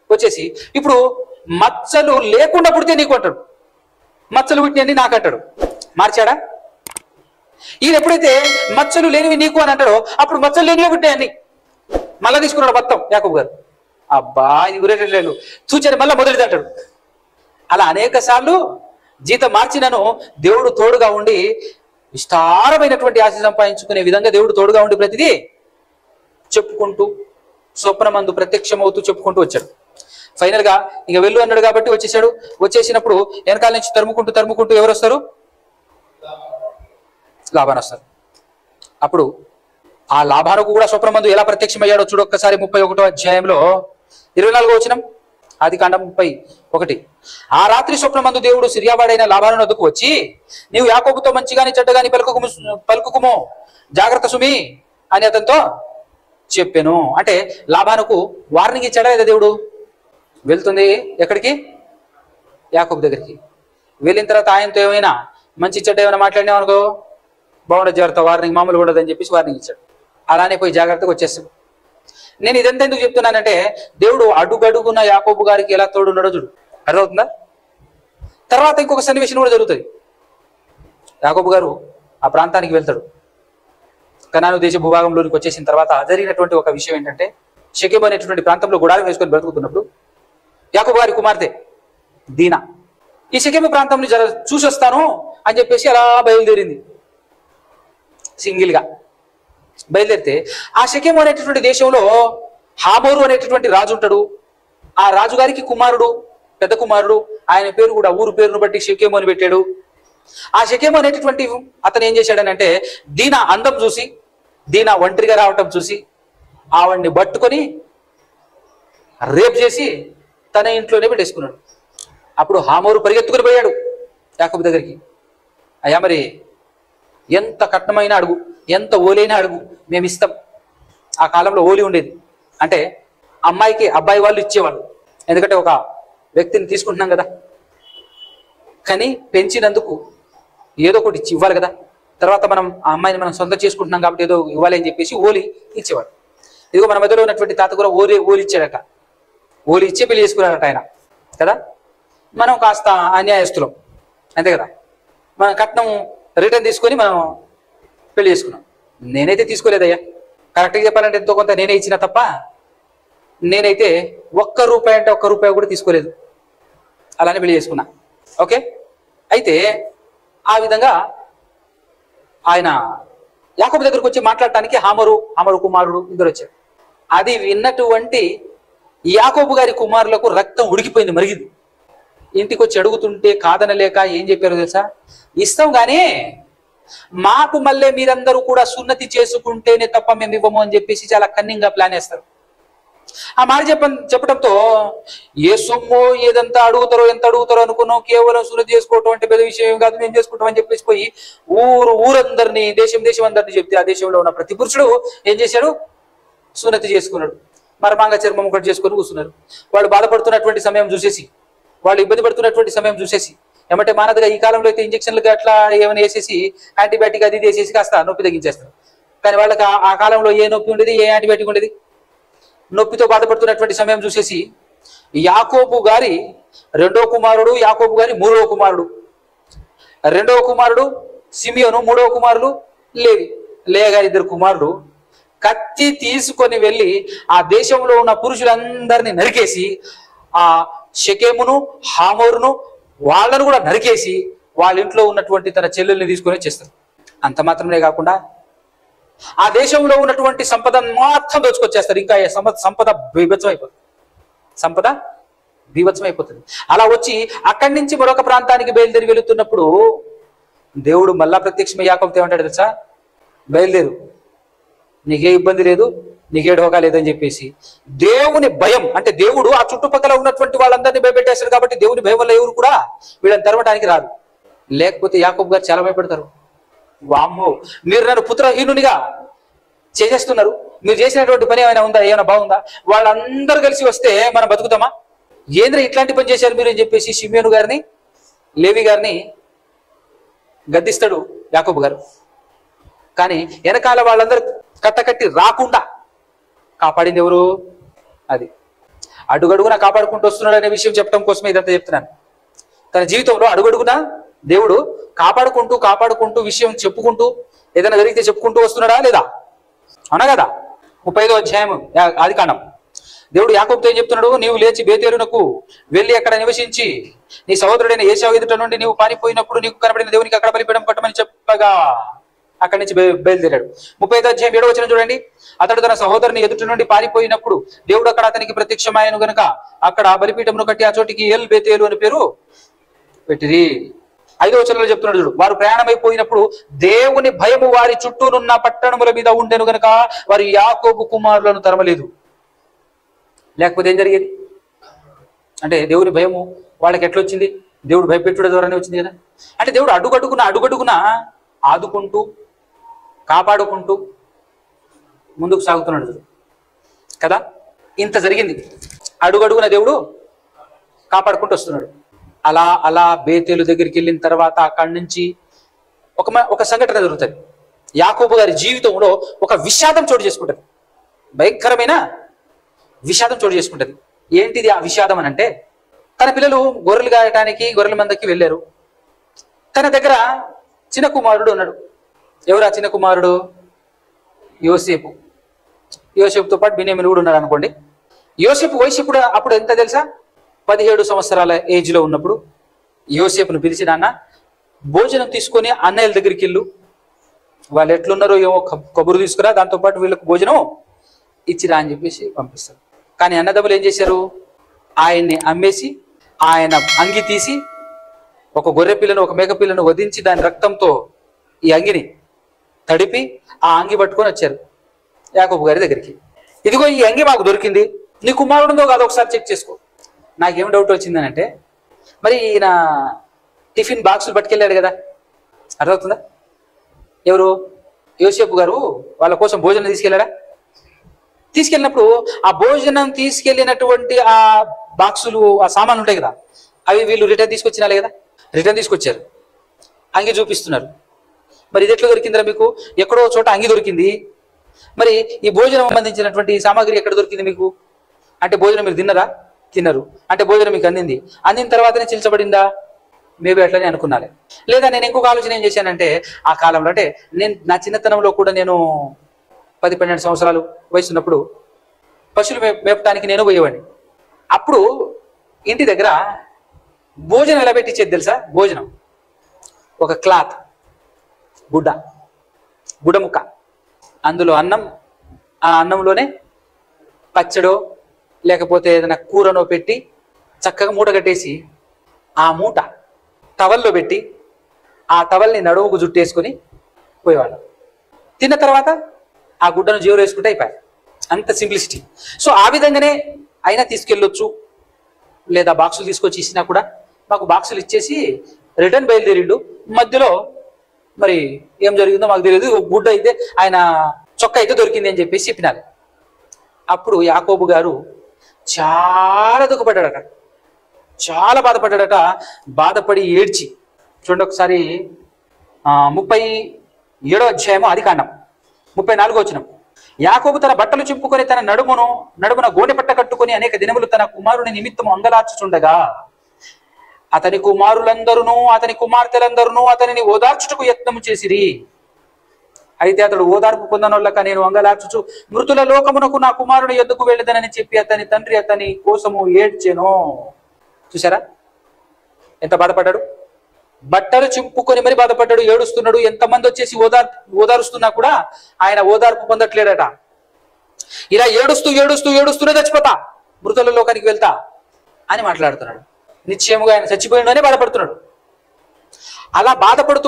వచ్చేసి ఇప్పుడు మచ్చలు లేకుండా పుడితే నీకు అంటాడు, మచ్చలు పుట్టినని నాకు అంటాడు. మార్చాడా? ఈయన ఎప్పుడైతే మచ్చలు లేనివి నీకు అని అంటాడో అప్పుడు మచ్చలు లేనివే పుట్టాయని. మళ్ళీ తీసుకున్నాడు మొత్తం యాకోబు గారు. అబ్బా ఇది గురేటలేదు చూచాను మళ్ళీ మొదటిది అంటాడు. అలా అనేక సార్లు జీతం మార్చినను దేవుడు తోడుగా ఉండి విస్తారమైనటువంటి ఆశ సంపాదించుకునే విధంగా దేవుడు తోడుగా ఉండి ప్రతిదీ చెప్పుకుంటూ స్వప్నమందు ప్రత్యక్షమవుతూ చెప్పుకుంటూ వచ్చాడు. ఫైనల్ గా ఇక వెళ్ళు అన్నాడు కాబట్టి వచ్చేసాడు. వచ్చేసినప్పుడు వెనకాల నుంచి తరుముకుంటూ ఎవరు వస్తారు? లాబాను వస్తారు. అప్పుడు ఆ లాబానుకు కూడా స్వప్నమందు ఎలా ప్రత్యక్షమయ్యాడో చూడొక్కసారి 31వ అధ్యాయంలో 24వ వచనం, ఆదికాండం 31. ఆ రాత్రి స్వప్నమందు దేవుడు సిరియావాడైన లాబాను వద్దకు వచ్చి, నీవు యాకోబుతో మంచిగాని చెడ్డగాని పలుకుకుమో జాగ్రత్త సుమి అని అతనితో చెప్పాను. అంటే లాబానుకు వార్నింగ్ ఇచ్చాడా లేదా దేవుడు? వెళ్తుంది ఎక్కడికి? యాకోబు దగ్గరికి. వెళ్ళిన తర్వాత ఆయనతో ఏమైనా మంచి చెడ్డ ఏమైనా మాట్లాడినావు అనుకో, బాగుండదు, జాగ్రత్త, వార్నింగ్ మామూలు ఉండదు అని చెప్పేసి వార్నింగ్ ఇచ్చాడు. అలానే పోయి జాగ్రత్తగా వచ్చేస్తాడు. నేను ఇదంతా ఎందుకు చెప్తున్నానంటే, దేవుడు అడుగడుగున యాకోబు గారికి ఎలా తోడున్నాడో చూడు, అర్థమవుతుందా? తర్వాత ఇంకొక సన్నివేశం కూడా జరుగుతుంది. యాకోబు గారు ఆ ప్రాంతానికి వెళ్తాడు. కనాను దేశ భూభాగంలోనికి వచ్చేసిన తర్వాత జరిగినటువంటి ఒక విషయం ఏంటంటే, షెకెము అనేటువంటి ప్రాంతంలో గుడారం వేసుకొని బ్రతుకుతున్నప్పుడు యాకోబు గారి కుమార్తె దీనా ఈ షెకెము ప్రాంతం చూసి వస్తాను అని చెప్పేసి అలా బయలుదేరింది. సింగిల్ గా బయలుదేరితే ఆ షెకెము అనేటటువంటి దేశంలో హామోరు అనేటటువంటి రాజు ఉంటాడు. ఆ రాజుగారికి కుమారుడు, పెద్ద కుమారుడు, ఆయన పేరు కూడా ఊరు పేరును బట్టి షెకెము అని పెట్టాడు. ఆ షెకెము అనేటటువంటి అతను ఏం చేశాడనంటే, దీనా అందం చూసి, దీనా ఒంటరిగా రావటం చూసి ఆవిడ్ని పట్టుకొని రేప్ చేసి తన ఇంట్లోనే పెట్టేసుకున్నాడు. అప్పుడు హామోరు పరిగెత్తుకుని పోయాడు యాకోబు దగ్గరికి. అయ్యా మరి ఎంత కట్నమైన అడుగు, ఎంత ఓలైనా అడుగు, మేము ఇస్తాం. ఆ కాలంలో ఓలి ఉండేది అంటే అమ్మాయికి అబ్బాయి వాళ్ళు ఇచ్చేవాళ్ళు. ఎందుకంటే ఒక వ్యక్తిని తీసుకుంటున్నాం కదా, కానీ పెంచినందుకు ఏదో ఒకటి ఇచ్చి ఇవ్వాలి కదా. తర్వాత మనం ఆ అమ్మాయిని మనం సొంతం చేసుకుంటున్నాం కాబట్టి ఏదో ఇవ్వాలి అని చెప్పేసి ఓలి ఇచ్చేవాడు. ఇదిగో మన మధ్యలో ఉన్నటువంటి తాత కూడా ఓలి ఇచ్చాడట. ఓలి ఇచ్చే పెళ్లి చేసుకున్నాడట ఆయన కదా. మనం కాస్త అన్యాయస్తులం అంతే కదా. మన కట్నం రిటర్న్ తీసుకొని మనం పెళ్లి చేసుకున్నాం. నేనైతే తీసుకోలేదయ్యా, కరెక్ట్గా చెప్పాలంటే ఎంతో కొంత నేనే ఇచ్చిన తప్ప నేనైతే ₹1 అంటే ₹1 కూడా తీసుకోలేదు. అలానే పెళ్లి చేసుకున్నా. ఓకే, అయితే ఆ విధంగా ఆయన యాకోబు దగ్గరకు వచ్చి మాట్లాడటానికి హామరు కుమారుడు ఇద్దరు వచ్చారు. అది విన్నటువంటి యాకోబు గారి కుమారులకు రక్తం ఉడికిపోయింది, మరిగింది. ఇంటికి వచ్చి అడుగుతుంటే కాదనలేక ఏం చెప్పారో తెలుసా? ఇస్తాం కానీ మాకు మళ్ళీ మీరందరూ కూడా సున్నతి చేసుకుంటేనే తప్ప మేము ఇవ్వము అని చెప్పేసి చాలా కన్నింగ్గా ప్లాన్ వేస్తారు. ఆ మాట చెప్పడంతో ఏ సొమ్ము ఏదంతా అడుగుతారో ఎంత అడుగుతారో అనుకున్నాం. కేవలం సున్నతి చేసుకోవటం అంటే పెద్ద విషయం కాదు, మేము చేసుకుంటాం అని చెప్పేసి పోయి ఊరందరినీ దేశం అందరినీ చెప్తే ఆ దేశంలో ఉన్న ప్రతి పురుషుడు ఏం చేశాడు? సున్నతి చేసుకున్నాడు. మరమాంగ చర్మం ఒకటి చేసుకొని కూర్చున్నారు. వాళ్ళు బాధపడుతున్నటువంటి సమయం చూసేసి, వాళ్ళు ఇబ్బంది పడుతున్నటువంటి సమయం చూసేసి ఏమంటే మానదుగా ఈ కాలంలో అయితే ఇంజక్షన్లు అట్లా ఏమైనా వేసేసి యాంటీబయాటిక్ అది వేసేసి కాస్త నొప్పి తగ్గించేస్తారు. కానీ వాళ్ళకి ఆ కాలంలో ఏ నొప్పి ఉండేది, ఏ యాంటీబయాటిక్ ఉండేది? నొప్పితో బాధపడుతున్నటువంటి సమయం చూసేసి యాకోబు గారి రెండో కుమారుడు, యాకోబు గారి మూడవ కుమారుడు, రెండవ కుమారుడు సిమియోను, మూడవ కుమారుడు లేయ గారి ఇద్దరు కుమారుడు కత్తి తీసుకొని వెళ్ళి ఆ దేశంలో ఉన్న పురుషులందరినీ నరికేసి ఆ షెకెమును హామోరును వాళ్ళను కూడా నరికేసి వాళ్ళ ఇంట్లో ఉన్నటువంటి తన చెల్లెల్ని తీసుకొని వచ్చేస్తారు. అంత మాత్రమే కాకుండా ఆ దేశంలో ఉన్నటువంటి సంపద మొత్తం దోచుకొచ్చేస్తారు. ఇంకా సంపద బీభత్సం అయిపోతుంది. అలా వచ్చి అక్కడి నుంచి మరొక ప్రాంతానికి బయలుదేరి వెళుతున్నప్పుడు దేవుడు మళ్ళా ప్రత్యక్షమై యాకోబుతో ఏమంటాడు తెలుసా? బయలుదేరు, నీకే ఇబ్బంది లేదు, నీకే ఢోకా లేదని చెప్పేసి దేవుని భయం అంటే దేవుడు ఆ చుట్టుపక్కల ఉన్నటువంటి వాళ్ళందరినీ భయపెట్టేస్తారు. కాబట్టి దేవుని భయం వల్ల ఎవరు కూడా వీళ్ళని తరవటానికి రాదు. లేకపోతే యాకోబు గారు చాలా భయపడతారు. వామ్మో, మీరు నన్ను పుత్రహీనునిగా చేసేస్తున్నారు, మీరు చేసినటువంటి పని ఏమైనా ఉందా, ఏమైనా బాగుందా, వాళ్ళందరూ కలిసి వస్తే మనం బతుకుతామా, ఏంద్ర ఇట్లాంటి పని చేశారు మీరు అని చెప్పేసి షిమ్యోను గారిని, లేవి గారిని గద్దిస్తాడు యాకోబు గారు. కానీ వెనకాల వాళ్ళందరూ కట్టకట్టి రాకుండా కాపాడింది ఎవరు? అది అడుగడుగునా కాపాడుకుంటూ వస్తున్నాడు అనే విషయం చెప్పడం కోసమే ఇదంతా చెప్తున్నాను. తన జీవితంలో అడుగడుగునా దేవుడు కాపాడుకుంటూ విషయం చెప్పుకుంటూ ఏదైనా జరిగితే చెప్పుకుంటూ వస్తున్నాడా లేదా? అవునా కదా? 35వ అధ్యాయం ఆదికాండం. దేవుడు యాకోబుతో ఏం చెప్తున్నాడు? నీవు లేచి బేతేలునకు వెళ్ళి అక్కడ నివసించి నీ సహోదరుడైన ఏశావు ఎదుట నుండి నీవు పారిపోయినప్పుడు నీకు కనబడిన దేవునికి అక్కడ బలిపీఠం కట్టమని చెప్పగా అక్కడి నుంచి బయలుదేరాడు. 35వ అధ్యాయం 7వ వచనం చూడండి. అతడు తన సహోదరుని ఎదుటి నుండి పారిపోయినప్పుడు దేవుడు అక్కడ అతనికి ప్రత్యక్షమాయను గనుక అక్కడ బలిపీఠమును కట్టి ఆ చోటికి ఎల్ బేతేలు అని పేరు పెట్టిరి. 5వ వచనంలో చెప్తున్నాడు చూడు. వారు ప్రయాణమైపోయినప్పుడు దేవుని భయము వారి చుట్టూనున్న పట్టణముల మీద ఉండెను గనుక వారు యాకోబు కుమారులను తరమలేదు. లేకపోతే ఏం జరిగేది? అంటే దేవుని భయము వాళ్ళకి ఎట్లా వచ్చింది? దేవుడు భయపెట్టుడు ద్వారానే వచ్చింది కదా. అంటే దేవుడు అడుగడుగున ఆదుకుంటూ కాపాడుకుంటూ ముందుకు సాగుతున్నాడు కదా. ఇంత జరిగింది. అడుగడుగున దేవుడు కాపాడుకుంటూ వస్తున్నాడు. అలా అలా బేతేలు దగ్గరికి వెళ్ళిన తర్వాత అక్కడి నుంచి ఒక సంఘటన జరుగుతుంది. యాకోబు గారి జీవితంలో ఒక విషాదం చోటు చేసుకుంటుంది. భయంకరమైన విషాదం చోటు చేసుకుంటుంది. ఏంటిది ఆ విషాదం అని అంటే, తన పిల్లలు గొర్రెలు గాయటానికి గొర్రెల మందకి వెళ్ళారు. తన దగ్గర చిన్న కుమారుడు ఉన్నాడు. ఎవరు ఆ చిన్న కుమారుడు? యోసేపు. యోసేపుతో పాటు బిన్యామీను కూడా ఉన్నాడు అనుకోండి. యోసేపు వయసు అప్పుడు ఎంత తెలుసా? 17 సంవత్సరాల ఏజ్లో ఉన్నప్పుడు యోసేపును పిలిచి, నాన్న భోజనం తీసుకొని అన్నయ్యల దగ్గరికి వెళ్ళు, వాళ్ళు ఎట్లున్నారో ఏమో కబురు తీసుకురా, దాంతోపాటు వీళ్ళకి భోజనం ఇచ్చిరా అని చెప్పేసి పంపిస్తారు. కానీ అన్నదమ్ములు ఏం చేశారు? ఆయన్ని అమ్మేసి ఆయన అంగి తీసి ఒక గొర్రె పిల్లను ఒక మేక పిల్లను వధించి దాని రక్తంతో ఈ అంగిని తడిపి ఆ అంగి పట్టుకొని వచ్చారు యాకోబు గారి దగ్గరికి. ఇదిగో ఈ అంగి మాకు దొరికింది, నీ కుమారుడుందో కాదో ఒకసారి చెక్ చేసుకో. నాకేం డౌట్ వచ్చిందని అంటే, మరి ఈయన టిఫిన్ బాక్సులు పట్టుకెళ్ళాడు కదా, అర్థమవుతుందా? ఎవరు? యోసేపు గారు వాళ్ళ కోసం భోజనం తీసుకెళ్ళాడా? తీసుకెళ్ళినప్పుడు ఆ భోజనం తీసుకెళ్ళినటువంటి ఆ బాక్సులు ఆ సామాన్లు ఉంటాయి కదా, అవి వీళ్ళు రిటర్న్ తీసుకొచ్చినాలే కదా. రిటర్న్ తీసుకొచ్చారు, అంగి చూపిస్తున్నారు. మరి ఇది ఎట్లా దొరికిందిరా మీకు? ఎక్కడో చోట అంగి దొరికింది, మరి ఈ భోజనం సంబంధించినటువంటి సామాగ్రి ఎక్కడ దొరికింది మీకు అంటే, భోజనం మీరు తిన్నరా? తిన్నారు అంటే భోజనం మీకు అందింది. అందిన తర్వాతనే చిల్చబడిందా? మేబీ అట్లనే అనుకున్నాలే. లేదా నేను ఇంకొక ఆలోచన ఏం చేశానంటే, ఆ కాలంలో అంటే నేను నా చిన్నతనంలో కూడా నేను 10-12 సంవత్సరాలు వయసు ఉన్నప్పుడు పశువులు మేపటానికి నేను పోయేవాడిని. అప్పుడు ఇంటి దగ్గర భోజనం ఎలా పెట్టించేది తెలుసా? భోజనం ఒక క్లాత్, గుడ్డ ముక్క, అందులో అన్నం, ఆ అన్నంలోనే పచ్చడో లేకపోతే ఏదైనా కూరనో పెట్టి చక్కగా మూట కట్టేసి ఆ మూట టవల్లో పెట్టి ఆ టవల్ని నడుముకు జుట్టేసుకొని పోయేవాళ్ళం. తిన్న తర్వాత ఆ గుడ్డను జేబులో వేసుకుంటే అయిపోయాయి. అంత సింప్లిసిటీ. సో ఆ విధంగానే అయినా తీసుకెళ్ళొచ్చు, లేదా బాక్సులు తీసుకొచ్చి ఇచ్చినా కూడా మాకు బాక్సులు ఇచ్చేసి రిటర్న్ బయలుదేరిండు. మధ్యలో మరి ఏం జరిగిందో మాకు తెలియదు, గుడ్డ అయితే ఆయన చొక్క అయితే దొరికింది అని చెప్పేసి చెప్పినారు. అప్పుడు యాకోబు గారు చాలా దుఃఖపడ్డాడట, చాలా బాధపడ్డాడట. బాధపడి ఏడ్చి చూడండి ఒకసారి 37వ అధ్యాయము ఆదికాండం 34వ వచనం. యాకోబు తన బట్టలు చింపుకొని తన నడుమున గోనె పట్ట కట్టుకొని అనేక దినములు తన కుమారుని నిమిత్తము అంగలార్చుచుండగా అతని కుమారులందరూ అతని కుమార్తెలందరూ అతనిని ఓదార్చుటకు యత్నము చేసిరి. అయితే అతడు ఓదార్పు పొందనొల్లక నేను అంగలార్చుచు మృతుల లోకమునకు నా కుమారుని యొద్దకు వెళ్ళదనని చెప్పి అతని తండ్రి అతని కోసము ఏడ్చెను. చూసారా ఎంత బాధపడ్డాడు? బట్టలు చింపుకొని మరి బాధపడ్డాడు, ఏడుస్తున్నాడు. ఎంతమంది వచ్చేసి ఓదారుస్తున్నా కూడా ఆయన ఓదార్పు పొందట్లేడట. ఇలా ఏడుస్తూనే చచ్చిపోతా, మృతుల లోకానికి వెళ్తా అని మాట్లాడుతున్నాడు. నిశ్చయముగా ఆయన చచ్చిపోయిండనే బాధపడుతున్నాడు. అలా బాధపడుతూ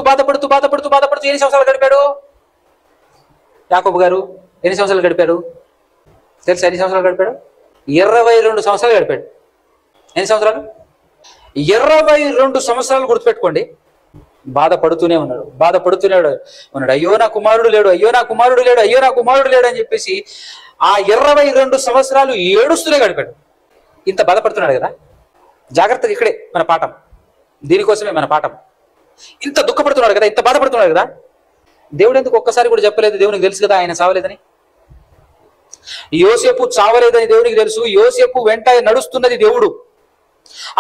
ఎన్ని సంవత్సరాలు గడిపాడు యాకోబు గారు? ఎన్ని సంవత్సరాలు గడిపాడు తెలుసా? ఎన్ని సంవత్సరాలు గడిపాడు? 22 సంవత్సరాలు గడిపాడు. ఎన్ని సంవత్సరాలు? 22 సంవత్సరాలు గుర్తుపెట్టుకోండి. బాధపడుతూనే ఉన్నాడు. అయ్యో నా కుమారుడు లేడు, అయ్యో నా కుమారుడు లేడు అని చెప్పేసి ఆ 22 సంవత్సరాలు ఏడుస్తూనే గడిపాడు. ఇంత బాధపడుతున్నాడు కదా. జాగ్రత్తగా ఇక్కడే మన పాఠం, దీనికోసమే మన పాఠం. ఇంత దుఃఖపడుతున్నాడు కదా, ఇంత బాధపడుతున్నాడు కదా. దేవుడు ఎందుకు ఒక్కసారి కూడా చెప్పలేదు? దేవునికి తెలుసు కదా ఆయన చావలేదని. యోసేపు చావలేదని దేవునికి తెలుసు. యోసేపు వెంట నడుస్తున్నది దేవుడు.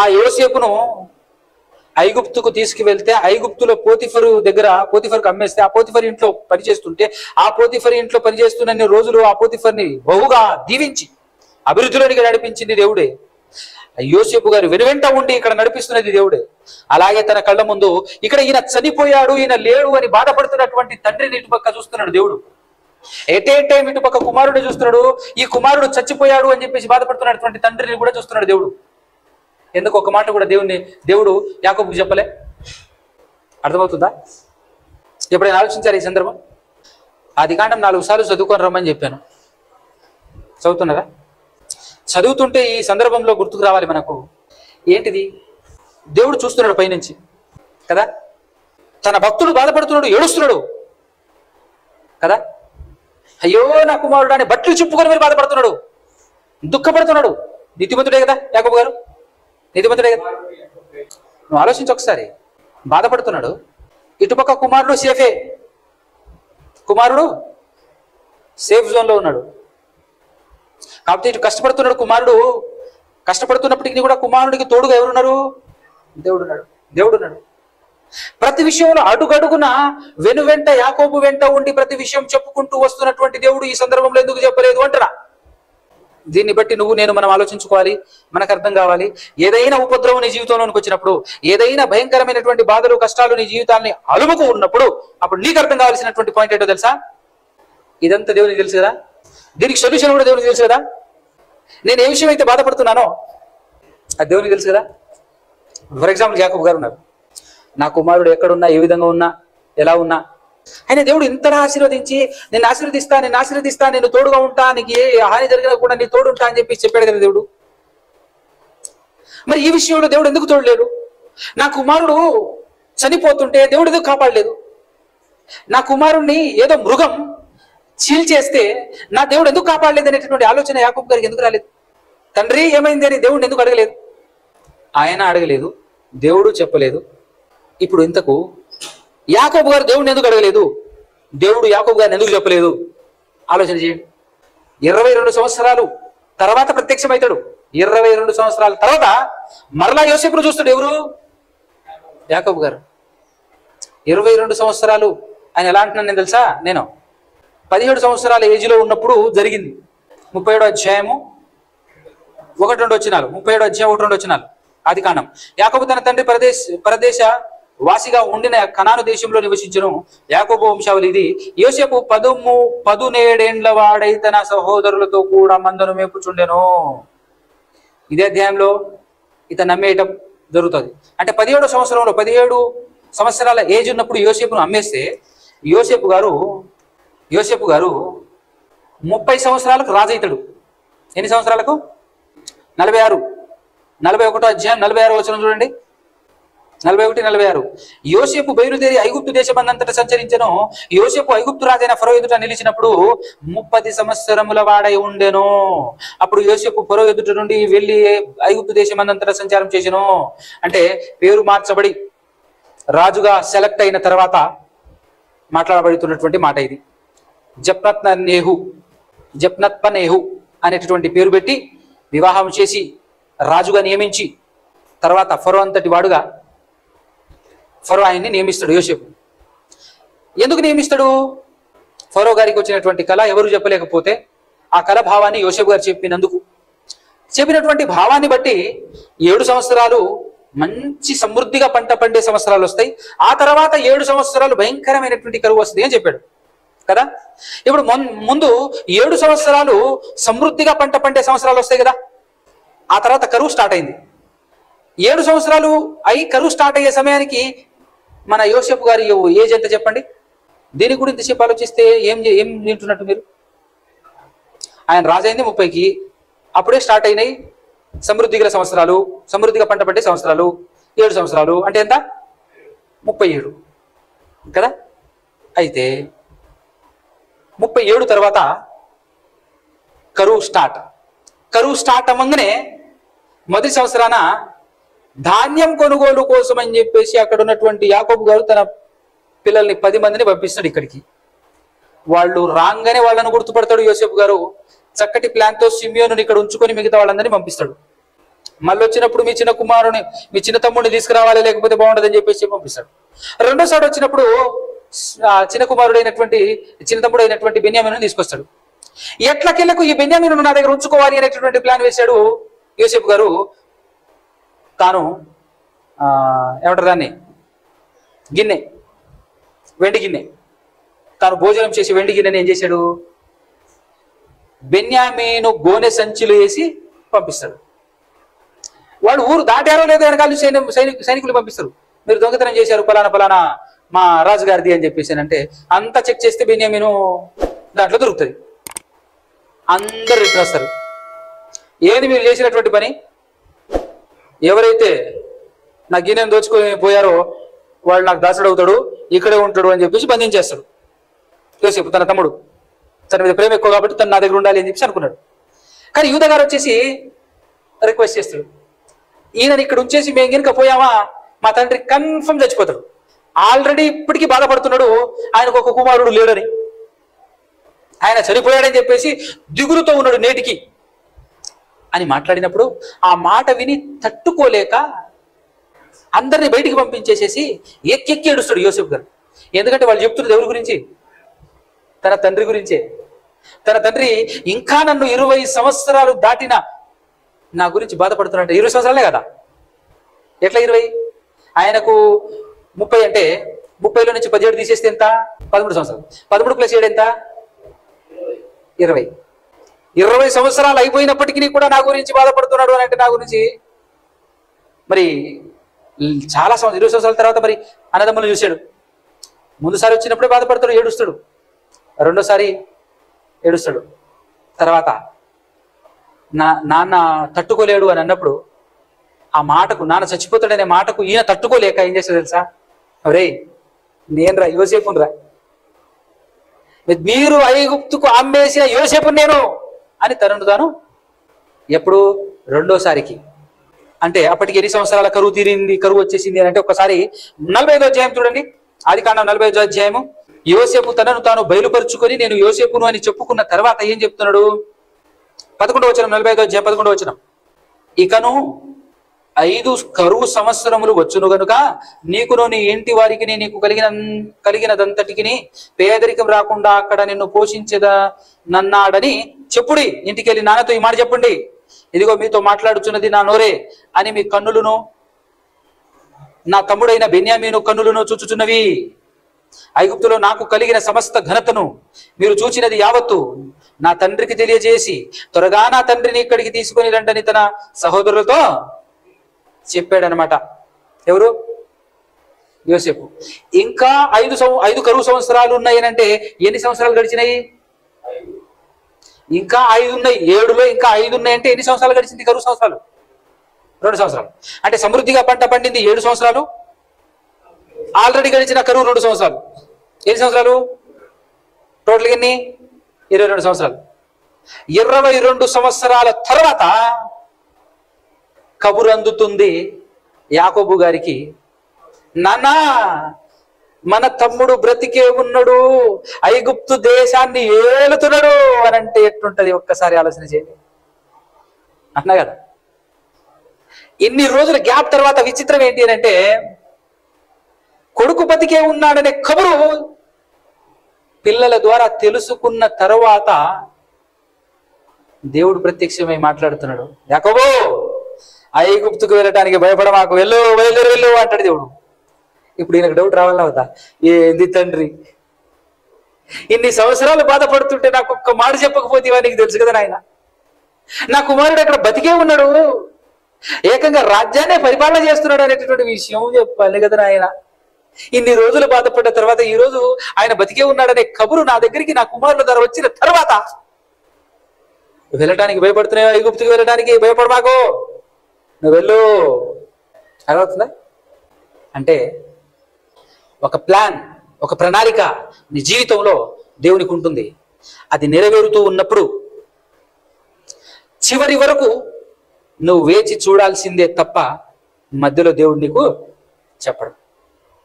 ఆ యోసేపును ఐగుప్తుకు తీసుకువెళ్తే ఐగుప్తులో పోతిఫర్కు అమ్మేస్తే ఆ పోతిఫర్ ఇంట్లో పనిచేస్తుంటే ఆ పోతిఫర్ ఇంట్లో పనిచేస్తున్న రోజులు ఆ పోతిఫర్ని బహుగా దీవించి అభివృద్ధిలోనికి నడిపించింది దేవుడే. యోసేపు గారు వెనువెంట ఉండి ఇక్కడ నడిపిస్తున్నది దేవుడే. అలాగే తన కళ్ళ ముందు ఇక్కడ ఈయన చనిపోయాడు, ఈయన లేడు అని బాధపడుతున్నటువంటి తండ్రిని ఇటుపక్క చూస్తున్నాడు దేవుడు. ఎటే టైం ఇటుపక్క కుమారుడు చూస్తున్నాడు, ఈ కుమారుడు చచ్చిపోయాడు అని చెప్పేసి బాధపడుతున్నటువంటి తండ్రిని కూడా చూస్తున్నాడు దేవుడు. ఎందుకు ఒక మాట కూడా దేవుడు యాకోబుకు చెప్పలే? అర్థమవుతుందా? ఎప్పుడైనా ఆలోచించారు ఈ సందర్భం? ఆదికాండం 4 సార్లు చదువుకొని రమ్మని చెప్పాను. చదువుతున్నారా? చదువుతుంటే ఈ సందర్భంలో గుర్తుకు రావాలి మనకు. ఏంటిది? దేవుడు చూస్తున్నాడు పైనుంచి కదా, తన భక్తుడు బాధపడుతున్నాడు, ఏడుస్తున్నాడు కదా. అయ్యో నా కుమారుడు అని బట్టలు చెప్పుకొని మీరు బాధపడుతున్నాడు, దుఃఖపడుతున్నాడు. నీతిమంతుడే కదా యాకోబు గారు, నీతిమంతుడే కదా. నువ్వు ఆలోచించి ఒకసారి. బాధపడుతున్నాడు, ఇటుపక్క కుమారుడు కుమారుడు సేఫ్ జోన్లో ఉన్నాడు. కాబట్టి ఇటు కష్టపడుతున్నాడు కుమారుడు. కష్టపడుతున్నప్పటికీ కూడా కుమారుడికి తోడుగా ఎవరున్నారు? దేవుడున్నాడు. ప్రతి విషయంలో అడుగడుగున వెనువెంట యాకోబు వెంట ఉండి ప్రతి విషయం చెప్పుకుంటూ వస్తున్నటువంటి దేవుడు ఈ సందర్భంలో ఎందుకు చెప్పలేదు అంటారా? దీన్ని బట్టి మనం ఆలోచించుకోవాలి, మనకు అర్థం కావాలి. ఏదైనా ఉపద్రవం నీ జీవితంలోనికి వచ్చినప్పుడు, ఏదైనా భయంకరమైనటువంటి బాధలు కష్టాలు నీ జీవితాన్ని అలుముకు ఉన్నప్పుడు, అప్పుడు నీకు అర్థం కావాల్సినటువంటి పాయింట్ ఏంటో తెలుసా? ఇదంతా దేవునికి తెలుసు కదా, దీనికి సొల్యూషన్ కూడా దేవునికి తెలుసు కదా. నేను ఏ విషయం అయితే బాధపడుతున్నానో అది దేవునికి తెలుసు కదా. ఫర్ ఎగ్జాంపుల్ యాకోబు గారు ఉన్నారు. నా కుమారుడు ఎక్కడున్నా, ఏ విధంగా ఉన్నా, ఎలా ఉన్నా, ఆయన దేవుడు ఇంతలా ఆశీర్వదించి నేను ఆశీర్వదిస్తా, నేను తోడుగా ఉంటా, నీకు ఏ హాని జరిగినా కూడా నీ తోడుంటా అని చెప్పి చెప్పాడు కదా దేవుడు. మరి ఈ విషయంలో దేవుడు ఎందుకు తోడలేడు? నా కుమారుడు చనిపోతుంటే దేవుడు ఎందుకు కాపాడలేదు? నా కుమారుణ్ణి ఏదో మృగం చీల్చేస్తే నా దేవుడు ఎందుకు కాపాడలేదు అనేటటువంటి ఆలోచన యాకోబు గారికి ఎందుకు రాలేదు? తండ్రి ఏమైంది అని దేవుడిని ఎందుకు అడగలేదు? ఆయన అడగలేదు, దేవుడు చెప్పలేదు. ఇప్పుడు ఇంతకు యాకోబు గారు దేవుడిని ఎందుకు అడగలేదు? దేవుడు యాకోబు గారిని ఎందుకు చెప్పలేదు? ఆలోచన చేయండి. 22 సంవత్సరాలు తర్వాత ప్రత్యక్షమవుతాడు. 22 సంవత్సరాల తర్వాత మరలా యోసేపును చూస్తాడు. ఎవరు? యాకోబు గారు. 22 సంవత్సరాలు ఆయన ఎలా అంటున్నాను నేను తెలుసా? నేను 17 సంవత్సరాల ఏజ్లో ఉన్నప్పుడు జరిగింది. 37వ అధ్యాయము 1-2 వచనాలు. 37వ అధ్యాయం 1-2 వచనాలు ఆదికాండం. యాకోబు తన తండ్రి పరదేశ వాసిగా ఉండిన కనాను దేశంలో నివసించును. యాకోబు వంశావళి ఇది. యోసేపు 17 ఏండ్ల వాడై తన సహోదరులతో కూడా మందను మేపుచుండెను. ఇదే అధ్యాయంలో ఇతను నమ్మేయటం జరుగుతుంది. అంటే 17వ సంవత్సరంలో 17 సంవత్సరాల ఏజ్ ఉన్నప్పుడు యోసేపును అమ్మేస్తే యోసేపు గారు 30 సంవత్సరాలకు రాజైతాడు. ఎన్ని సంవత్సరాలకు? 46. 41వ అధ్యాయం 46వ వచనం చూడండి. 41, 46. యోసేపు బయలుదేరి ఐగుప్తు దేశమందంతటా సంచరించెను. యోసేపు ఐగుప్తు రాజైన ఫరో ఎదుట నిలిచినప్పుడు 30 సంవత్సరముల వాడై ఉండెను. అప్పుడు యోసేపు ఫరో ఎదుట నుండి వెళ్ళి ఐగుప్తు దేశమందంతటా సంచారం చేసెను. అంటే పేరు మార్చబడి రాజుగా సెలెక్ట్ అయిన తర్వాత మాట్లాడబడుతున్నటువంటి మాట ఇది. జప్నత్పనేహు అనేటటువంటి పేరు పెట్టి వివాహం చేసి రాజుగా నియమించి తర్వాత ఫరో అంతటి వాడుగా ఫరో ఆయన్ని నియమిస్తాడు యోసేపు. ఎందుకు నియమిస్తాడు? ఫరో గారికి వచ్చినటువంటి కళ ఎవరు చెప్పలేకపోతే ఆ కళ భావాన్ని యోసేపు గారు చెప్పినటువంటి భావాన్ని బట్టి 7 సంవత్సరాలు మంచి సమృద్ధిగా పంట పండే సంవత్సరాలు వస్తాయి. ఆ తర్వాత 7 సంవత్సరాలు భయంకరమైనటువంటి కరువు వస్తుంది అని చెప్పాడు కదా. ఇప్పుడు ముందు 7 సంవత్సరాలు సమృద్ధిగా పంట పండే సంవత్సరాలు వస్తాయి కదా. ఆ తర్వాత కరువు స్టార్ట్ అయింది. 7 సంవత్సరాలు అయి కరువు స్టార్ట్ అయ్యే సమయానికి మన యోసేపు గారి ఏజ్ ఎంత చెప్పండి? దీని గురించి చెప్పి ఆలోచిస్తే ఏం వింటున్నట్టు మీరు? ఆయన రాజైంది 30కి, అప్పుడే స్టార్ట్ అయినాయి సమృద్ధిగల సంవత్సరాలు, సమృద్ధిగా పంట పట్టే సంవత్సరాలు 7 సంవత్సరాలు అంటే ఎంత? 37 కదా. అయితే 37 తర్వాత కరువు స్టార్ట్ అవ్వగానే మొదటి సంవత్సరాన ధాన్యం కొనుగోలు కోసం అని చెప్పేసి అక్కడ ఉన్నటువంటి యాకోబు గారు తన పిల్లల్ని 10 మందిని పంపిస్తాడు ఇక్కడికి. వాళ్ళు రాగానే వాళ్ళను గుర్తుపడతాడు యోసేపు గారు. చక్కటి ప్లాన్తో సిమియోను ఇక్కడ ఉంచుకొని మిగతా వాళ్ళందరినీ పంపిస్తాడు. మళ్ళీ వచ్చినప్పుడు మీ చిన్న తమ్ముడిని తీసుకురావాలి, లేకపోతే బాగుండదని చెప్పేసి పంపిస్తాడు. రెండోసారి వచ్చినప్పుడు చిన్న తమ్ముడు అయినటువంటి బెన్యామీను తీసుకొస్తాడు. ఎట్లకెళ్ళకు ఈ బెన్యామీను నా దగ్గర ఉంచుకోవాలి అనేటటువంటి ప్లాన్ వేశాడు యోసేపు గారు. తాను ఏమంటారు దాన్ని, గిన్నె, వెండి గిన్నె, తాను భోజనం చేసి వెండి గిన్నెని ఏం చేశాడు, బెన్యామీను గోనె సంచిలో వేసి పంపిస్తాడు. వాడు ఊరు దాటారో లేదో వెనకాల సైనికులు పంపిస్తారు. మీరు దొంగతనం చేశారు పలానా మా రాజుగారిది అని చెప్పేసి అంటే అంతా చెక్ చేస్తే బెన్యామీను దాంట్లో దొరుకుతుంది. అందరు రిటర్న్ వస్తారు. ఏది మీరు చేసినటువంటి పని, ఎవరైతే నా గిన్నెను దోచుకొని పోయారో వాడు నాకు దాసుడవుతాడు, ఇక్కడే ఉంటాడు అని చెప్పేసి బంధించేస్తాడు. యోసేపు తన తమ్ముడు, తన మీద ప్రేమ ఎక్కువ కాబట్టి తను నా దగ్గర ఉండాలి అని చెప్పేసి అనుకున్నాడు. కానీ యూదా గారు వచ్చేసి రిక్వెస్ట్ చేస్తాడు, ఈయనని ఇక్కడ ఉంచేసి మేము కనుక పోయామా మా తండ్రి కన్ఫర్మ్ చచ్చిపోతాడు, ఆల్రెడీ ఇప్పటికీ బాధపడుతున్నాడు, ఆయనకు ఒక కుమారుడు లేడని, ఆయన చనిపోయాడని చెప్పేసి దిగులుతో ఉన్నాడు నేటికి అని మాట్లాడినప్పుడు ఆ మాట విని తట్టుకోలేక అందరినీ బయటికి పంపించేసేసి ఎక్కెక్కి ఏడుస్తాడు యోసేపు గారు. ఎందుకంటే వాళ్ళు చెప్తున్నది ఎవరి గురించి, తన తండ్రి గురించే. తన తండ్రి ఇంకా నన్ను 20 సంవత్సరాలు దాటిన నా గురించి బాధపడుతున్నట్టు. 20 సంవత్సరాలే కదా, ఎట్లా 20? ఆయనకు 30 అంటే 30లో నుంచి 17 తీసేస్తే ఎంత, 13 సంవత్సరాలు. 13 + 7 ఎంత, 20. 20 సంవత్సరాలు అయిపోయినప్పటికీ కూడా నా గురించి బాధపడుతున్నాడు అని అంటే నా గురించి మరి చాలా 20 సంవత్సరాల తర్వాత మరి అన్నదమ్ములు చూశాడు. ముందుసారి వచ్చినప్పుడే బాధపడతాడు, ఏడుస్తాడు. రెండోసారి ఏడుస్తాడు. తర్వాత నాన్న తట్టుకోలేడు అని అన్నప్పుడు ఆ మాటకు, నాన్న చచ్చిపోతాడనే మాటకు ఈయన తట్టుకోలేక ఏం చేస్తాడు తెలుసా, రే నేను యోసేపుని రా, మీరు ఐగుప్తుకు అమ్మేసిన యోసేపు నేను అని తనను తాను ఎప్పుడు రెండోసారికి, అంటే అప్పటికి ఎన్ని సంవత్సరాల కరువు వచ్చేసింది అని అంటే ఒకసారి 45వ అధ్యాయం చూడండి, ఆదికాండం 45వ అధ్యాయము. యోసేపు తనను తాను బయలుపరుచుకొని నేను యోసేపును అని చెప్పుకున్న తర్వాత ఏం చెప్తున్నాడు, 11వ వచనం, 45వ అధ్యాయం 11వ వచనం. ఇకను 5 కరువు సంవత్సరములు వచ్చును గనుక నీకును నీ ఇంటి వారికి నీకు కలిగినదంతటికి పేదరికం రాకుండా అక్కడ నిన్ను పోషించదనన్నాడని చెప్పుడి. ఇంటికి వెళ్ళి నాన్నతో ఈ మాట చెప్పండి, ఇదిగో మీతో మాట్లాడుచున్నది నా నోరే అని మీ కన్నులను నా తమ్ముడైన బెన్యామీను కన్నులను చూచుచున్నవి. ఐగుప్తులో నాకు కలిగిన సమస్త ఘనతను మీరు చూచినది యావత్తు నా తండ్రికి తెలియజేసి త్వరగా నా తండ్రిని ఇక్కడికి తీసుకొని రండని తన సహోదరులతో చెప్పాడనమాట. ఎవరు, యోసేపు. ఇంకా 5 కరువు సంవత్సరాలు ఉన్నాయనంటే ఎన్ని సంవత్సరాలు గడిచినాయి, ఇంకా 5 ఉన్నాయి. 7లో ఇంకా 5 ఉన్నాయంటే ఎన్ని సంవత్సరాలు గడిచింది, కరువు సంవత్సరాలు 2 సంవత్సరాలు. అంటే సమృద్ధిగా పంట పండింది 7 సంవత్సరాలు, ఆల్రెడీ గడిచిన కరువు 2 సంవత్సరాలు. ఎన్ని సంవత్సరాలు టోటల్గా, ఎన్ని, 22 సంవత్సరాలు. 22 సంవత్సరాల తర్వాత కబురు అందుతుంది యాకోబు గారికి, నాన్నా మన తమ్ముడు బ్రతికే ఉన్నాడు, ఐగుప్తు దేశాన్ని ఏలుతున్నాడు అని అంటే ఎట్లుంటది ఒక్కసారి ఆలోచన చేయండి. అన్నా కదా, ఇన్ని రోజుల గ్యాప్ తర్వాత విచిత్రం ఏంటి అని అంటే కొడుకు బతికే ఉన్నాడనే కబురు పిల్లల ద్వారా తెలుసుకున్న తర్వాత దేవుడు ప్రత్యక్షమై మాట్లాడుతున్నాడు, యాకోబు ఐగుప్తుకు వెళ్ళటానికి భయపడమాకు, వెళ్ళు అంటాడు దేవుడు. ఇప్పుడు ఈయనకు డౌట్ రావాలన్నా వద్దా, ఏంది తండ్రి ఇన్ని సంవత్సరాలు బాధపడుతుంటే నాకు ఒక్క మాట చెప్పకపోతే నీకు తెలుసు కదా నాయన, నా కుమారుడు అక్కడ బతికే ఉన్నాడు, ఏకంగా రాజ్యాన్ని పరిపాలన చేస్తున్నాడు అనేటటువంటి విషయం చెప్పాలి కదా నాయన. ఇన్ని రోజులు బాధపడ్డ తర్వాత ఈ రోజు ఆయన బతికే ఉన్నాడనే కబురు నా దగ్గరికి నా కుమారుల ద్వారా వచ్చిన తర్వాత వెళ్ళటానికి భయపడుతున్నావు, ఐగుప్తుకి వెళ్ళడానికి భయపడమాకు, నువ్వు వెళ్ళు. అర్థమవుతుందా? అంటే ఒక ప్లాన్, ఒక ప్రణాళిక నీ జీవితంలో దేవునికి ఉంటుంది. అది నెరవేరుతూ ఉన్నప్పుడు చివరి వరకు నువ్వు వేచి చూడాల్సిందే తప్ప మధ్యలో దేవుడు నీకు చెప్పడు.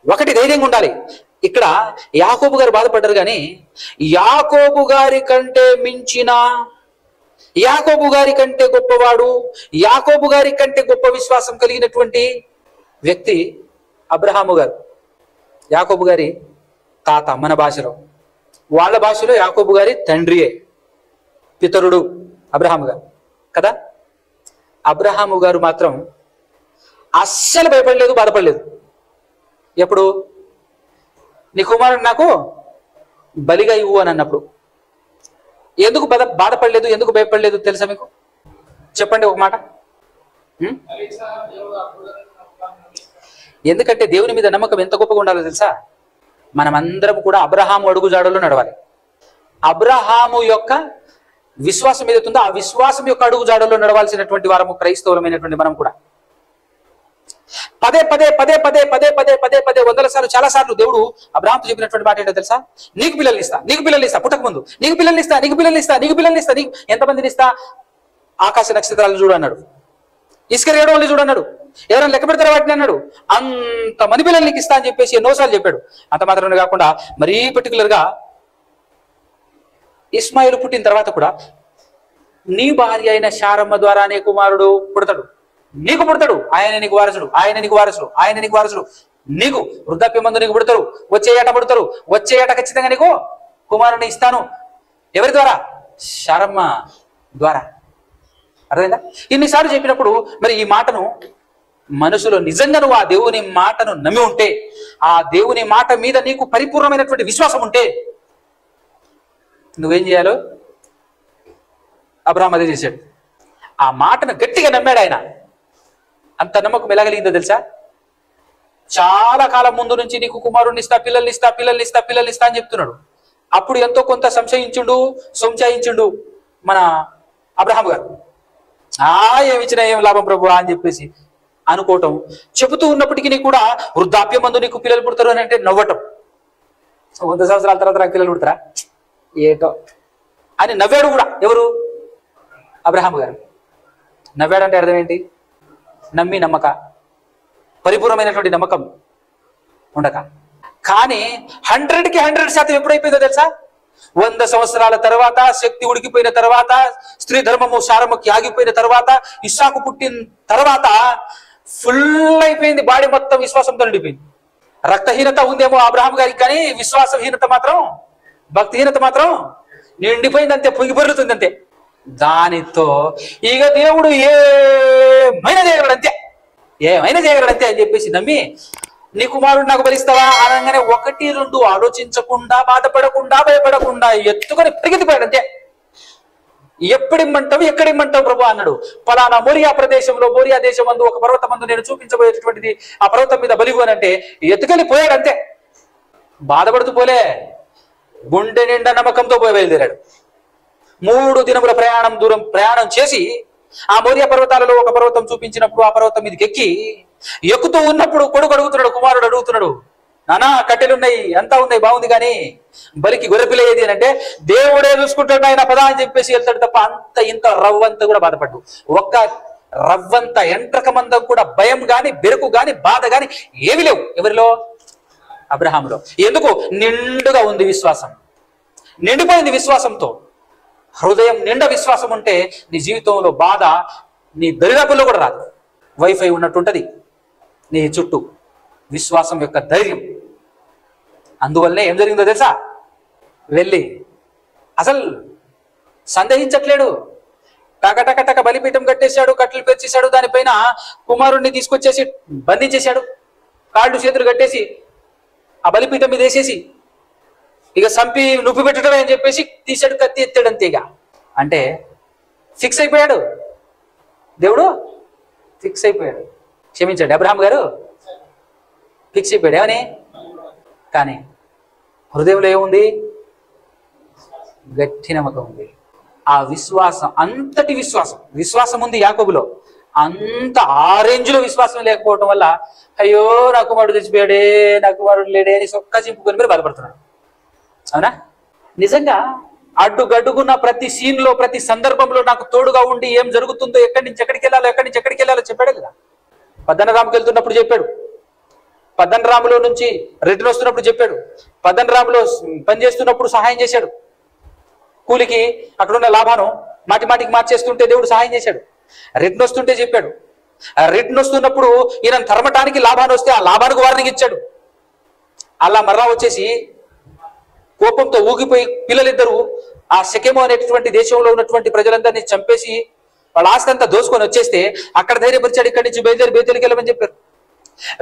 ఒకటి ధైర్యంగా ఉండాలి. ఇక్కడ యాకోబు గారు బాధపడ్డారు, కానీ యాకోబు గారి కంటే మించిన యాకోబు గారి కంటే గొప్పవాడు, యాకోబు గారి కంటే గొప్ప విశ్వాసం కలిగినటువంటి వ్యక్తి అబ్రహాము గారు. యాకోబు గారి తాత మన భాషలో, వాళ్ళ భాషలో యాకోబు గారి తండ్రియే, పితరుడు అబ్రహాము గారు కదా. అబ్రహాము గారు మాత్రం అస్సలు భయపడలేదు, బాధపడలేదు. ఎప్పుడు నీ కుమారుడు నాకు బలిగా ఇవ్వు అని అన్నప్పుడు ఎందుకు బాధపడలేదు, ఎందుకు భయపడలేదు తెలుసా మీకు? చెప్పండి ఒక మాట. ఎందుకంటే దేవుని మీద నమ్మకం ఎంత గొప్పగా ఉండాలో తెలుసా? మనమందరం కూడా అబ్రహాము అడుగు జాడలో నడవాలి. అబ్రహాము యొక్క విశ్వాసం ఏదైతుందో ఆ విశ్వాసం యొక్క అడుగు జాడలో నడవాల్సినటువంటి వారము క్రైస్తవులమైనటువంటి మనం కూడా. పదే పదే పదే పదే పదే పదే పదే పదే వందల సార్లు, చాలా సార్లు దేవుడు అబ్రహాముతో చెప్పినటువంటి మాట ఏంటో తెలుసా? నీకు పిల్లల్ని ఇస్తా, నీకు పిల్లల్ని ఇస్తా, పుట్టక ముందు నీకు పిల్లల్ని ఇస్తా, నీకు పిల్లల్ని ఇస్తా, నీకు పిల్లల్ని ఇస్తా. నీకు ఎంతమందిని ఇస్తా? ఆకాశ నక్షత్రాలను చూడన్నాడు, ఇసుక రేణువుల్ని చూడన్నాడు, ఎవరైనా లెక్క పెడతారా వాటిని అన్నాడు. అంత మంది పిల్లల్ని నీకు ఇస్తా అని చెప్పేసి ఎన్నోసార్లు చెప్పాడు. అంత మాత్రమే కాకుండా మరీ పర్టికులర్ గా ఇస్మాయిల్ పుట్టిన తర్వాత కూడా నీ భార్య అయిన శారమ్మ ద్వారానే కుమారుడు పుడతాడు, నీకు పుడతాడు, ఆయన నీకు వారసుడు, ఆయన నీకు వారసుడు, ఆయన నీకు వారసుడు, నీకు వృద్ధాప్య మందు నీకు పుడతారు, వచ్చే ఏట పుడతారు, వచ్చే ఏట ఖచ్చితంగా నీకు కుమారుని ఇస్తాను. ఎవరి ద్వారా? శారమ్మ ద్వారా. అర్థమైందా? ఇన్నిసార్లు చెప్పినప్పుడు మరి ఈ మాటను మనసులో నిజంగా నువ్వు ఆ దేవుని మాటను నమ్మి ఉంటే, ఆ దేవుని మాట మీద నీకు పరిపూర్ణమైనటువంటి విశ్వాసం ఉంటే నువ్వేం చేయాలో అబ్రహాము అదే చేశాడు. ఆ మాటను గట్టిగా నమ్మాడు ఆయన. అంత నమ్మకం ఎలా కలిగిందో తెలుసా? చాలా కాలం ముందు నుంచి నీకు కుమారుడిని ఇస్తా, పిల్లల్ని ఇస్తా, పిల్లల్ని ఇస్తా, పిల్లల్ని ఇస్తా అని చెప్తున్నాడు. అప్పుడు ఎంతో కొంత సంశయించుండు మన అబ్రహాము గారు. ఏమిచ్చినా ఏం లాభం ప్రభు అని చెప్పేసి అనుకోవటం, చెబుతూ ఉన్నప్పటికీ కూడా వృద్ధాప్యం మందు నీకు పిల్లలు పుడతారు అని అంటే నవ్వటం. 100 సంవత్సరాల తర్వాత నాకు పిల్లలు పుడతారా ఏటో అని నవ్వాడు కూడా. ఎవరు? అబ్రహాము గారు. నవ్వాడంటే అర్థం ఏంటి? నమ్మక, పరిపూర్ణమైనటువంటి నమ్మకం ఉండక. కానీ 100కి 100% ఎప్పుడైపోయిందో తెలుసా? 100 సంవత్సరాల తర్వాత, శక్తి ఉడికిపోయిన తర్వాత, స్త్రీ ధర్మము శారమ్మకి ఆగిపోయిన తర్వాత, ఇస్సాకు పుట్టిన తర్వాత ఫుల్ అయిపోయింది. బాడీ మొత్తం విశ్వాసంతో నిండిపోయింది. రక్తహీనత ఉందేమో అబ్రహాము గారికి, కానీ విశ్వాసహీనత మాత్రం, భక్తిహీనత మాత్రం నిండిపోయిందంతే, పొంగిపొర్లుతుంది అంతే. దానితో ఇక దేవుడు ఏమైనా చేయగలడంతే అని చెప్పేసి నమ్మి నీ కుమారుడు నాకు బలిస్తావా అనగానే 1, 2 ఆలోచించకుండా, బాధపడకుండా, భయపడకుండా ఎత్తుకొని పరిగెత్తిపోయాడంతే. ఎక్కడిమ్మంటావు ప్రభు అన్నాడు. ఫలానా మోరియా దేశం అందు ఒక పర్వతం మందు నేను చూపించబోయేటటువంటిది, ఆ పర్వతం మీద బలివు అని అంటే ఎత్తుకెళ్ళిపోయాడంతే. బాధపడుతూ పోలే, గుండె నిండా నమ్మకంతో పోయి బయలుదేరాడు. 3 దినముల ప్రయాణం చేసి ఆ మోరియా పర్వతాలలో ఒక పర్వతం చూపించినప్పుడు ఆ పర్వతం మీదకి ఎక్కుతూ ఉన్నప్పుడు కొడుకు అడుగుతున్నాడు, కుమారుడు అడుగుతున్నాడు, నానా కట్టెలున్నాయి, అంతా ఉన్నాయి, బాగుంది, కానీ బలికి గొర్రెపిల్ల ఏది అని అంటే దేవుడే చూసుకుంటాడు ఆయన పదా అని చెప్పేసి వెళ్తాడు తప్ప అంత ఇంత రవ్వంత కూడా బాధపడ్డు. ఒక్క రవ్వంత ఎంట్రకమందం కూడా భయం గాని, బెరుకు గాని, బాధ గాని ఏవి లేవు ఎవరిలో? అబ్రహాములో. ఎందుకు? నిండుగా ఉంది విశ్వాసం, నిండిపోయింది విశ్వాసంతో. హృదయం నిండా విశ్వాసం ఉంటే నీ జీవితంలో బాధ నీ దరిదాపుల్లో కూడా రాదు. వైఫై ఉన్నట్టుంటది నీ చుట్టూ విశ్వాసం యొక్క ధైర్యం. అందువల్లనే ఏం జరిగిందో తెలుసా? వెళ్ళి అసలు సందేహించట్లేడు, టక బలిపీఠం కట్టేశాడు, కట్టెలు పేర్చేశాడు, దానిపైన కుమారుణ్ణి తీసుకొచ్చేసి బంధించేశాడు, కాళ్ళు చేతులు కట్టేసి ఆ బలిపీఠం మీద వేసేసి ఇక సంపి నొప్పి పెట్టడమే అని చెప్పేసి తీసాడు, కత్తి ఎత్తాడు అంతేగా. అంటే ఫిక్స్ అయిపోయాడు, దేవుడు ఫిక్స్ అయిపోయాడు. క్షమించండి, అబ్రహాం గారు ఫిక్స్ అయిపోయాడు. ఏమని? కానీ హృదయంలో ఏముంది? గట్టి నమ్మకం ఉంది. ఆ విశ్వాసం, అంతటి విశ్వాసం ఉంది యాకోబులో. అంత ఆరెంజ్లో విశ్వాసం లేకపోవటం వల్ల అయ్యో నా కుమారుడు చచ్చిపోయాడే, నా కుమారుడు లేడే అని సొక్క చింపుకొని మీరు బాధపడుతున్నాడు. అవునా? నిజంగా అడ్డుగడ్డుకున్న ప్రతి సీన్లో, ప్రతి సందర్భంలో నాకు తోడుగా ఉండి ఏం జరుగుతుందో, ఎక్కడి నుంచి ఎక్కడికి వెళ్ళాలో చెప్పాడు కదా. పద్దనరాముకి వెళ్తున్నప్పుడు చెప్పాడు, పద్దనరాములో నుంచి రిటర్న్ వస్తున్నప్పుడు చెప్పాడు, పద్దనరాములో పనిచేస్తున్నప్పుడు సహాయం చేశాడు. కూలికి అక్కడున్న లాభాను మాటి మాటికి మార్చేస్తుంటే దేవుడు సహాయం చేశాడు. రిటర్న్ వస్తుంటే చెప్పాడు. రిటర్న్ వస్తున్నప్పుడు ఈయన తరమటానికి లాభాన్ని వస్తే ఆ లాభానికి వార్నింగ్ ఇచ్చాడు. అలా మరలా వచ్చేసి కోపంతో ఊగిపోయి పిల్లలిద్దరూ ఆ షెకెము అనేటటువంటి దేశంలో ఉన్నటువంటి ప్రజలందరినీ చంపేసి వాళ్ళ ఆస్తి అంతా దోసుకొని వచ్చేస్తే అక్కడ ధైర్యపరిచాడు. ఇక్కడి నుంచి బయలుదేరి బేతేలుకి వెళ్ళమని చెప్పారు.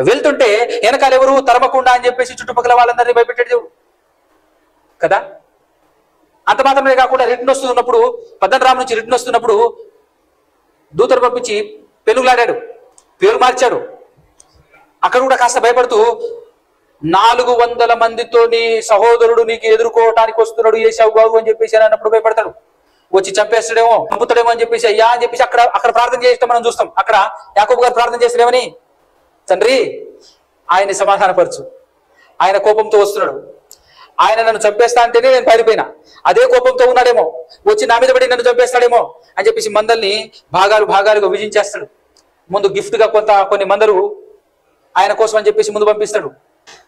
వెళ్తుంటే వెనకాల ఎవరు తరమకుండా అని చెప్పేసి చుట్టుపక్కల వాళ్ళందరినీ భయపెట్టాడు దేవుడు కదా. అంత మాత్రమే కాకుండా రిటర్న్ వస్తున్నప్పుడు పద్దనరాము నుంచి రిటర్న్ వస్తున్నప్పుడు దూతలు పంపించి పెనుగులాడాడు, పేరు మార్చాడు. అక్కడ కూడా కాస్త భయపడుతూ 400 మందితో నీ సహోదరుడు నీకు ఎదుర్కోవటానికి వస్తున్నాడు ఏశావు బాబు అని చెప్పేసి అన్నప్పుడు భయపడతాడు. వచ్చి చంపేస్తాడేమో చంపుతాడేమో అని చెప్పేసి అయ్యా అని చెప్పేసి అక్కడ ప్రార్థన చేస్తాం మనం చూస్తాం. అక్కడ యాకోబు గారు ప్రార్థన చేస్తాడేమని, తండ్రి ఆయన్ని సమాధానపరచు, ఆయన కోపంతో వస్తున్నాడు, ఆయన నన్ను చంపేస్తా అంటేనే నేను పారిపోయినా, అదే కోపంతో ఉన్నాడేమో, వచ్చి నా మీద పడి నన్ను చంపేస్తాడేమో అని చెప్పేసి మందల్ని భాగాలుగా విభజించేస్తాడు. ముందు గిఫ్ట్ గా కొన్ని మందలు ఆయన కోసం అని చెప్పేసి ముందు పంపిస్తాడు.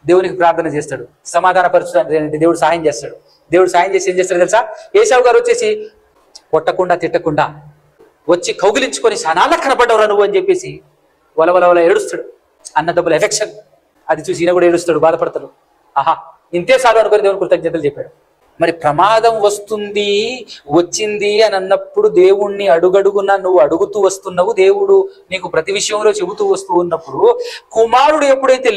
దేవునికి ప్రార్థన చేస్తాడు, సమాధానపరచడానికి దేవుడు సహాయం చేస్తాడు. దేవుడు సహాయం చేసి ఏం చేస్తాడు తెలుసా? ఏశావు గారు వచ్చేసి కొట్టకుండా తిట్టకుండా వచ్చి కౌగిలించుకొని సనాల కనపడ్డవరా నువ్వు అని చెప్పేసి వలవల ఏడుస్తాడు. అన్న డబ్బుల ఎఫెక్షన్ అది చూసి ఈయన కూడా ఏడుస్తాడు, బాధపడతాడు. ఆహా ఇంతే చాలు అనుకుని దేవుని కృతజ్ఞతలు చెప్పాడు. మరి ప్రమాదం వచ్చింది అని అన్నప్పుడు దేవుణ్ణి అడుగడుగున నువ్వు అడుగుతూ వస్తున్నావు, దేవుడు నీకు ప్రతి విషయంలో చెబుతూ వస్తూ ఉన్నప్పుడు కుమారుడు ఎప్పుడైతే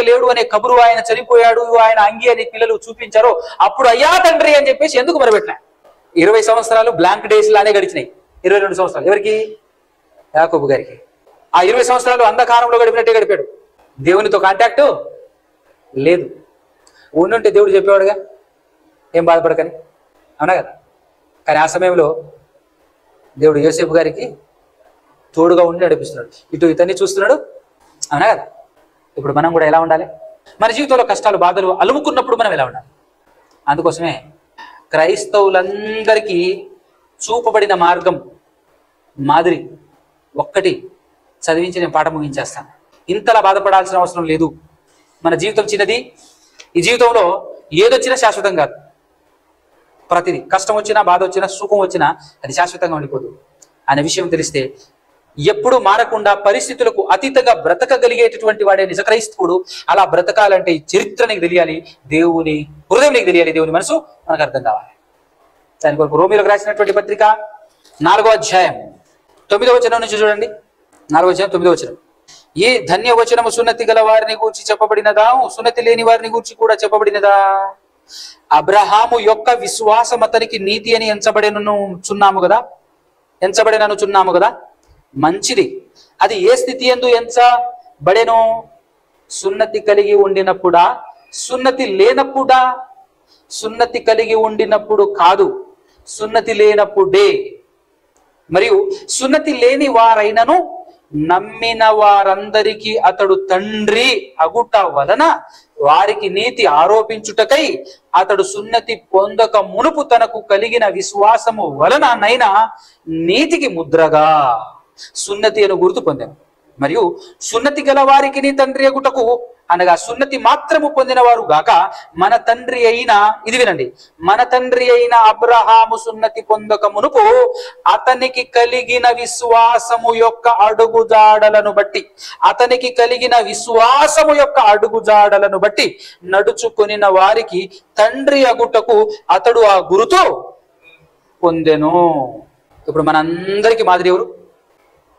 లేడు అనే కబురు, ఆయన చనిపోయాడు, ఆయన అంగి అని పిల్లలు చూపించారో అప్పుడు అయ్యా తండ్రి అని చెప్పేసి ఎందుకు మొరబెట్టినా. 20 సంవత్సరాలు బ్లాంక్ డేస్ లానే గడిచినాయి. 22 సంవత్సరాలు ఎవరికి? యాకోబు గారికి. ఆ 20 సంవత్సరాలు అంధకారంలో గడిపినట్టే గడిపాడు. దేవునితో కాంటాక్ట్ లేదు. ఉండుంటే దేవుడు చెప్పేవాడుగా ఏం బాధపడకని, అవునా కదా. కానీ ఆ సమయంలో దేవుడు యోసేపు గారికి తోడుగా ఉండి నడిపిస్తున్నాడు, ఇటు ఇతన్ని చూస్తున్నాడు, అవునా కదా. ఇప్పుడు మనం కూడా ఎలా ఉండాలి? మన జీవితంలో కష్టాలు బాధలు అలుముకున్నప్పుడు మనం ఎలా ఉండాలి? అందుకోసమే క్రైస్తవులందరికీ చూపబడిన మార్గం మాదిరి ఒక్కటి చదివించి నేను పాఠం ముగించేస్తాను. ఇంతలా బాధపడాల్సిన అవసరం లేదు. మన జీవితం చిన్నది. ఈ జీవితంలో ఏదొచ్చినా శాశ్వతం కాదు. ప్రతిదీ కష్టం వచ్చినా, బాధ వచ్చినా, సుఖం వచ్చినా అది శాశ్వతంగా ఉండిపోదు అనే విషయం తెలిస్తే ఎప్పుడు మారకుండా పరిస్థితులకు అతీతంగా బ్రతకగలిగేటటువంటి వాడే నిజ క్రైస్తవుడు. అలా బ్రతకాలంటే ఈ చరిత్ర నీకు తెలియాలి, దేవుని హృదయం నీకు తెలియాలి, దేవుని మనసు మనకు అర్థం కావాలి. దాని కొరకు రోమీలకు రాసినటువంటి పత్రిక 4వ అధ్యాయం 9వ వచనం నుంచి చూడండి. 4వ అధ్యాయం 9వ వచనం. ఏ ధన్యవచనము సున్నతి గల వారిని గూర్చి చెప్పబడినదా, సున్నతి లేని వారిని గూర్చి కూడా చెప్పబడినదా? అబ్రహాము యొక్క విశ్వాసం అతనికి నీతి అని ఎంచబడిననుచున్నాము కదా. మంచిది. అది ఏ స్థితి యందు ఎంచబడెను? సున్నతి కలిగి ఉండినప్పుడా, సున్నతి లేనప్పుడా? సున్నతి కలిగి ఉండినప్పుడు కాదు, సున్నతి లేనప్పుడే. మరియు సున్నతి లేని వారైనను నమ్మిన వారందరికీ అతడు తండ్రి అగుట వలన వారికి నీతి ఆరోపించుటకై అతడు సున్నతి పొందక మునుపు తనకు కలిగిన విశ్వాసము వలన నైనా నీతికి ముద్రగా సున్నతి అను గుర్తు పొందాను. మరియు సున్నతి గల వారికి నీ తండ్రి అగుటకు అనగా సున్నతి మాత్రము పొందిన వారు గాక మన తండ్రి అయిన, ఇది వినండి, మన తండ్రి అయిన అబ్రహాము సున్నతి పొందక మునుపు అతనికి కలిగిన విశ్వాసము యొక్క అడుగుజాడలను బట్టి నడుచుకొనిన వారికి తండ్రి అగుటకు అతడు ఆ గురుతో పొందెను. ఇప్పుడు మనందరికీ మాదిరి ఎవరు?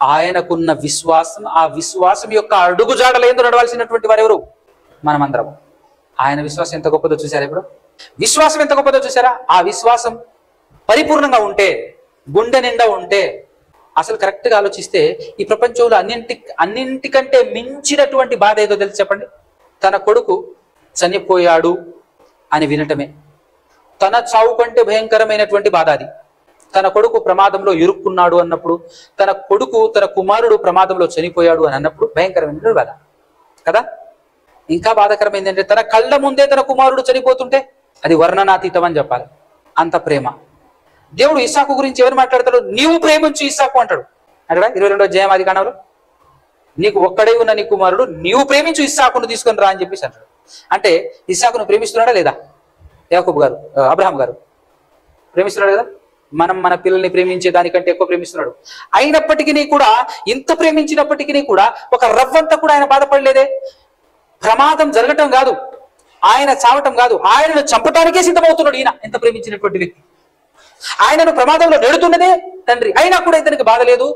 ఆయనకున్న విశ్వాసం. ఆ విశ్వాసం యొక్క అడుగుజాడలందు నడవాల్సినటువంటి వారు ఎవరు? మనమందరం. ఆయన విశ్వాసం ఎంత గొప్పదో చూసారా? ఇప్పుడు విశ్వాసం ఎంత గొప్పదో చూసారా? ఆ విశ్వాసం పరిపూర్ణంగా ఉంటే, గుండె నిండా ఉంటే, అసలు కరెక్ట్ గా ఆలోచిస్తే ఈ ప్రపంచంలో అన్నింటికంటే మించినటువంటి బాధ ఏదో తెలిసి చెప్పండి. తన కొడుకు చనిపోయాడు అని వినటమే. తన చావు కంటే భయంకరమైనటువంటి బాధ అది. తన కొడుకు ప్రమాదంలో ఇరుక్కున్నాడు అన్నప్పుడు, తన కుమారుడు ప్రమాదంలో చనిపోయాడు అని అన్నప్పుడు భయంకరమైన బాధ కదా. ఇంకా బాధాకరమైంది అంటే తన కళ్ళ ముందే తన కుమారుడు చనిపోతుంటే అది వర్ణనాతీతం అని చెప్పాలి. అంత ప్రేమ. దేవుడు ఇస్సాకు గురించి ఎవరు మాట్లాడతాడు? నీవు ప్రేమించు ఇస్సాకు అంటాడు. అంటాడా 22వ అధ్యాయం ఆదికాండంలో? నీకు ఒక్కడే ఉన్న నీ కుమారుడు, నీవు ప్రేమించు ఇస్సాకును తీసుకొని రా అని చెప్పేసి అంటాడు. అంటే ఇస్సాకును ప్రేమిస్తున్నాడా లేదా? యాకోబు గారు, అబ్రహాం గారు ప్రేమిస్తున్నాడు కదా. మనం మన పిల్లల్ని ప్రేమించే దానికంటే ఎక్కువ ప్రేమిస్తున్నాడు. అయినప్పటికీ కూడా, ఇంత ప్రేమించినప్పటికీ కూడా ఒక రవ్వంతా కూడా ఆయన బాధపడలేదే. ప్రమాదం జరగటం కాదు, ఆయన చావటం కాదు, ఆయనను చంపటానికే సిద్ధమవుతున్నాడు ఈయన. ఎంత ప్రేమించినటువంటి వ్యక్తి. ఆయనను ప్రమాదంలో నెడుతున్నదే తండ్రి, అయినా కూడా ఇతనికి బాధ లేదు,